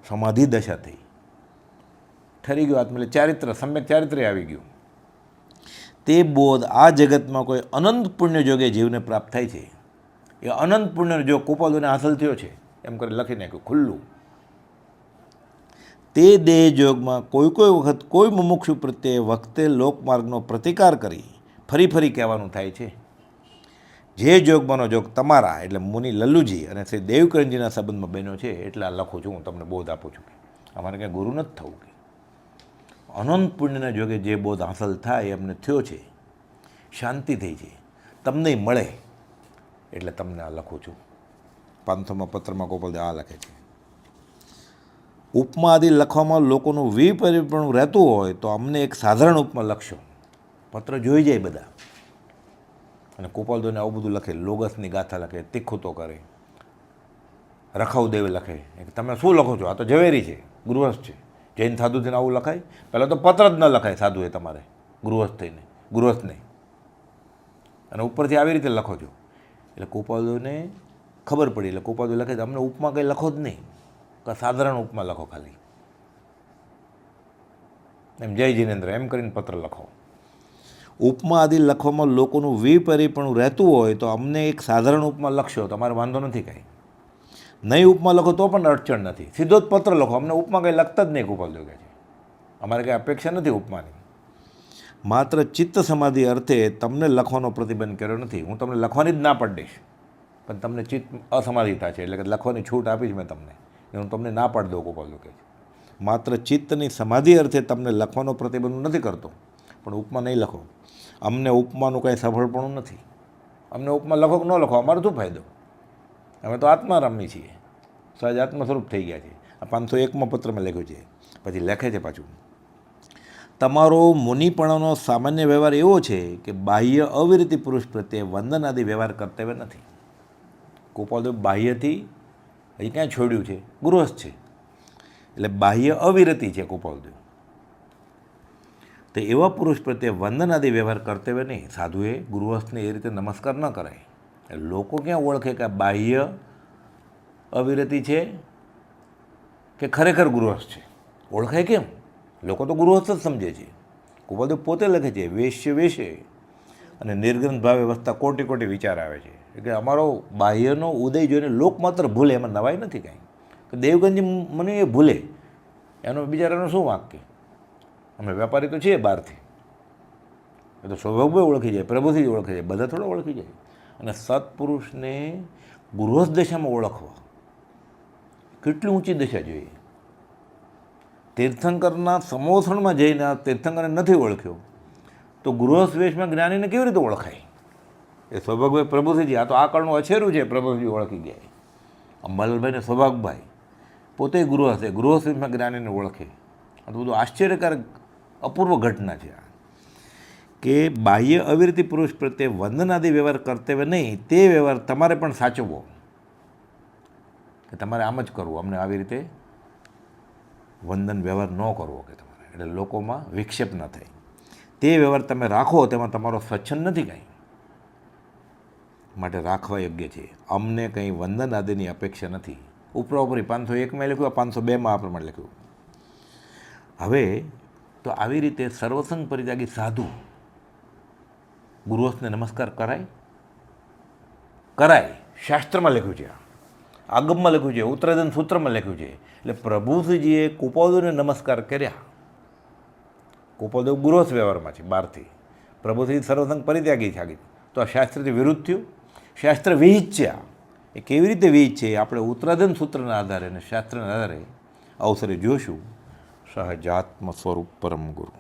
સમાધિ દશા થઈ, ઠરી ગયો આત્મા, એટલે ચારિત્ર સમ્યક ચારિત્ર્ય આવી ગયું. તે બોધ આ જગતમાં કોઈ અનંત પુણ્ય જોગે જીવને પ્રાપ્ત થાય છે. એ અનંત પુણ્ય જો કૃપાલદેવને હાંસલ થયો છે એમ કરી લખી નાખ્યું ખુલ્લું. તે દેહ જોગમાં કોઈ વખત કોઈ મુમુક્ષુ પ્રત્યે વખતે લોકમાર્ગનો પ્રતિકાર કરી ફરી ફરી કહેવાનું થાય છે, જે જોગમાંનો જોગ તમારા એટલે મુનિ લલ્લુજી અને શ્રી દેવકરણજીના સંબંધમાં બન્યો છે, એટલે આ લખું છું, હું તમને બોધ આપું છું. કે અમારે કંઈ ગુરુ નથી થવું, કે અનંત પુણ્યના જોગે જે બોધ હાંસલ થાય એ અમને થયો છે, શાંતિ થઈ છે, તમને મળે એટલે તમને આ લખું છું. 500માં પત્રમાં કૃપાલદેવ આ લખે છે, ઉપમા આદિ લખવામાં લોકોનું વિપરિપણું રહેતું હોય તો અમને એક સાધારણ ઉપમા લખશો. પત્ર જોઈ જાય બધા, અને કૃપાલદેવને આવું બધું લખે, લોગસની ગાથા લખે, તીખુતો કરે. રખાવદેવે લખે કે તમે શું લખો છો, આ તો ઝવેરી છે, ગૃહસ્થ છે. જૈન સાધુ થઈને આવું લખાય? પહેલાં તો પત્ર જ ન લખાય સાધુએ તમારે ગૃહસ્થ થઈને, ગૃહસ્થને, અને ઉપરથી આવી રીતે લખો છો. એટલે કૃપાલદેવને ખબર પડી, એટલે કૃપાલદેવ લખે અમને ઉપમા કંઈ લખો જ નહીં, કે સાધારણ ઉપમા લખો ખાલી, એમ જય જિનેન્દ્ર એમ કરીને પત્ર લખો. ઉપમા આદિ લખવામાં લોકોનું વિપરિપણું રહેતું હોય તો અમને એક સાધારણ ઉપમા લખશો, તમારે વાંધો નથી કાંઈ. નહીં ઉપમા લખો તો પણ અડચણ નથી, સીધો જ પત્ર લખો, અમને ઉપમા કંઈ લખતા જ નહીં. કૃપાલદેવ કહે છે અમારે કંઈ અપેક્ષા નથી ઉપમાની. માત્ર ચિત્ત સમાધિ અર્થે તમને લખવાનો પ્રતિબંધ કર્યો નથી, હું તમને લખવાની જ ના પાડી દઈશ, પણ તમને ચિત્ત અસમાધિતા છે એટલે કે લખવાની છૂટ આપીશ મેં તમને, હું તમને ના પાડી દઉં. કૃપાલદેવ કહે છે માત્ર ચિત્તની સમાધિ અર્થે તમને લખવાનો પ્રતિબંધ નથી કરતો, પણ ઉપમા નહીં લખો. અમને ઉપમાનું કંઈ સફળપણું નથી. અમને ઉપમા લખો કે ન લખો, અમારો શું ફાયદો? અમે તો આત્મારામની છીએ, સહજ આત્મ સ્વરૂપ થઈ ગયા છે. આ 501માં પત્રમાં લખ્યું છે. પછી લખે છે પાછું, તમારો મુનિપણાનો સામાન્ય વ્યવહાર એવો છે કે બાહ્ય અવિરતિ પુરુષ પ્રત્યે વંદન આદિ વ્યવહાર કર્તવ્ય નથી. ગોપાલદેવ બાહ્યથી હજી ક્યાં છોડ્યું છે? ગૃહસ્થ છે, એટલે બાહ્ય અવિરતિ છે ગોપાલદેવ. તો એવા પુરુષ પ્રત્યે વંદન આદિ વ્યવહાર કર્તવ્ય નહીં. સાધુએ ગૃહસ્થને એ રીતે નમસ્કાર ન કરાય. લોકો ક્યાં ઓળખે કે આ બાહ્ય અવિરતિ છે કે ખરેખર ગૃહસ્થ છે? ઓળખાય કેમ? લોકો તો ગૃહસ્થ જ સમજે છે. ગોપાલદેવ પોતે લખે છે, વેશ્ય વેશે અને નિર્ગ્રંથ ભાવે વસતા કોટી કોટી વિચાર આવે છે. એટલે અમારો બાહ્યનો ઉદય જોઈને લોક માત્ર ભૂલે, એમાં નવાઈ નથી કાંઈ. કે દેવગનજી મને એ ભૂલે, એનો બિચારાનો શું વાંક? કે અમે વેપારી તો છીએ બહારથી, એ તો સ્વભાવભાઈ ઓળખી જાય, પ્રભુથી જ ઓળખી જાય, બધા થોડા ઓળખી જાય. અને સત્પુરુષને ગૃહસ્થ દશામાં ઓળખવા કેટલી ઊંચી દશા જોઈએ. તીર્થંકરના સમોસણમાં જઈને આ તીર્થંકરને નથી ઓળખ્યો તો ગૃહસ્થ વેશમાં જ્ઞાનીને કેવી રીતે ઓળખાય? એ સૌભાગભાઈ પ્રભુસિંહજી, આ તો આ કળનું અછેરું છે, પ્રભુજી ઓળખી ગયા. અંબાલાલભાઈને સૌભાગભાઈ પોતે ગૃહસ્થ છે, ગૃહસ્થ વેશમાં જ્ઞાનીને ઓળખે. આ તો બધું આશ્ચર્યકારક અપૂર્વ ઘટના છે. કે બાહ્ય અવિરતિ પુરુષ પ્રત્યે વંદનાદિ વ્યવહાર કર્તવ્ય નહીં, તે વ્યવહાર તમારે પણ સાચવવો. કે તમારે આમ જ કરવું, અમને આવી રીતે વંદન વ્યવહાર ન કરવો કે તમારે, એટલે લોકોમાં વિક્ષેપ ન થાય. તે વ્યવહાર તમે રાખો, તેમાં તમારો સ્વચ્છંદ નથી કાંઈ, માટે રાખવા યોગ્ય છે. અમને કંઈ વંદન આદિની અપેક્ષા નથી. ઉપરાઉપરી 501માં લખ્યું, 502માં આ પ્રમાણે લખ્યું. હવે તો આવી રીતે સર્વસંગ પરિત્યાગી સાધુ ગૃહસ્થને નમસ્કાર કરાય? કરાય. શાસ્ત્રમાં લખ્યું છે, આગમમાં લખ્યું છે, ઉત્તરાધન સૂત્રમાં લખ્યું છે. એટલે પ્રભુજીએ કુપાદેવને નમસ્કાર કર્યા. કુપાદેવ ગૃહસ્થ વ્યવહારમાં છે બહારથી, પ્રભુજી સર્વસંગ પરિત્યાગી છે. તો આ શાસ્ત્રથી વિરુદ્ધ થયું. શાસ્ત્ર વિહિત છે. એ કેવી રીતે વિહિત છે આપણે ઉત્તરાધન સૂત્રના આધારે અને શાસ્ત્રના આધારે અવસરે જોઈશું. સહજાત્મ સ્વરૂપ પરમ ગુરુ.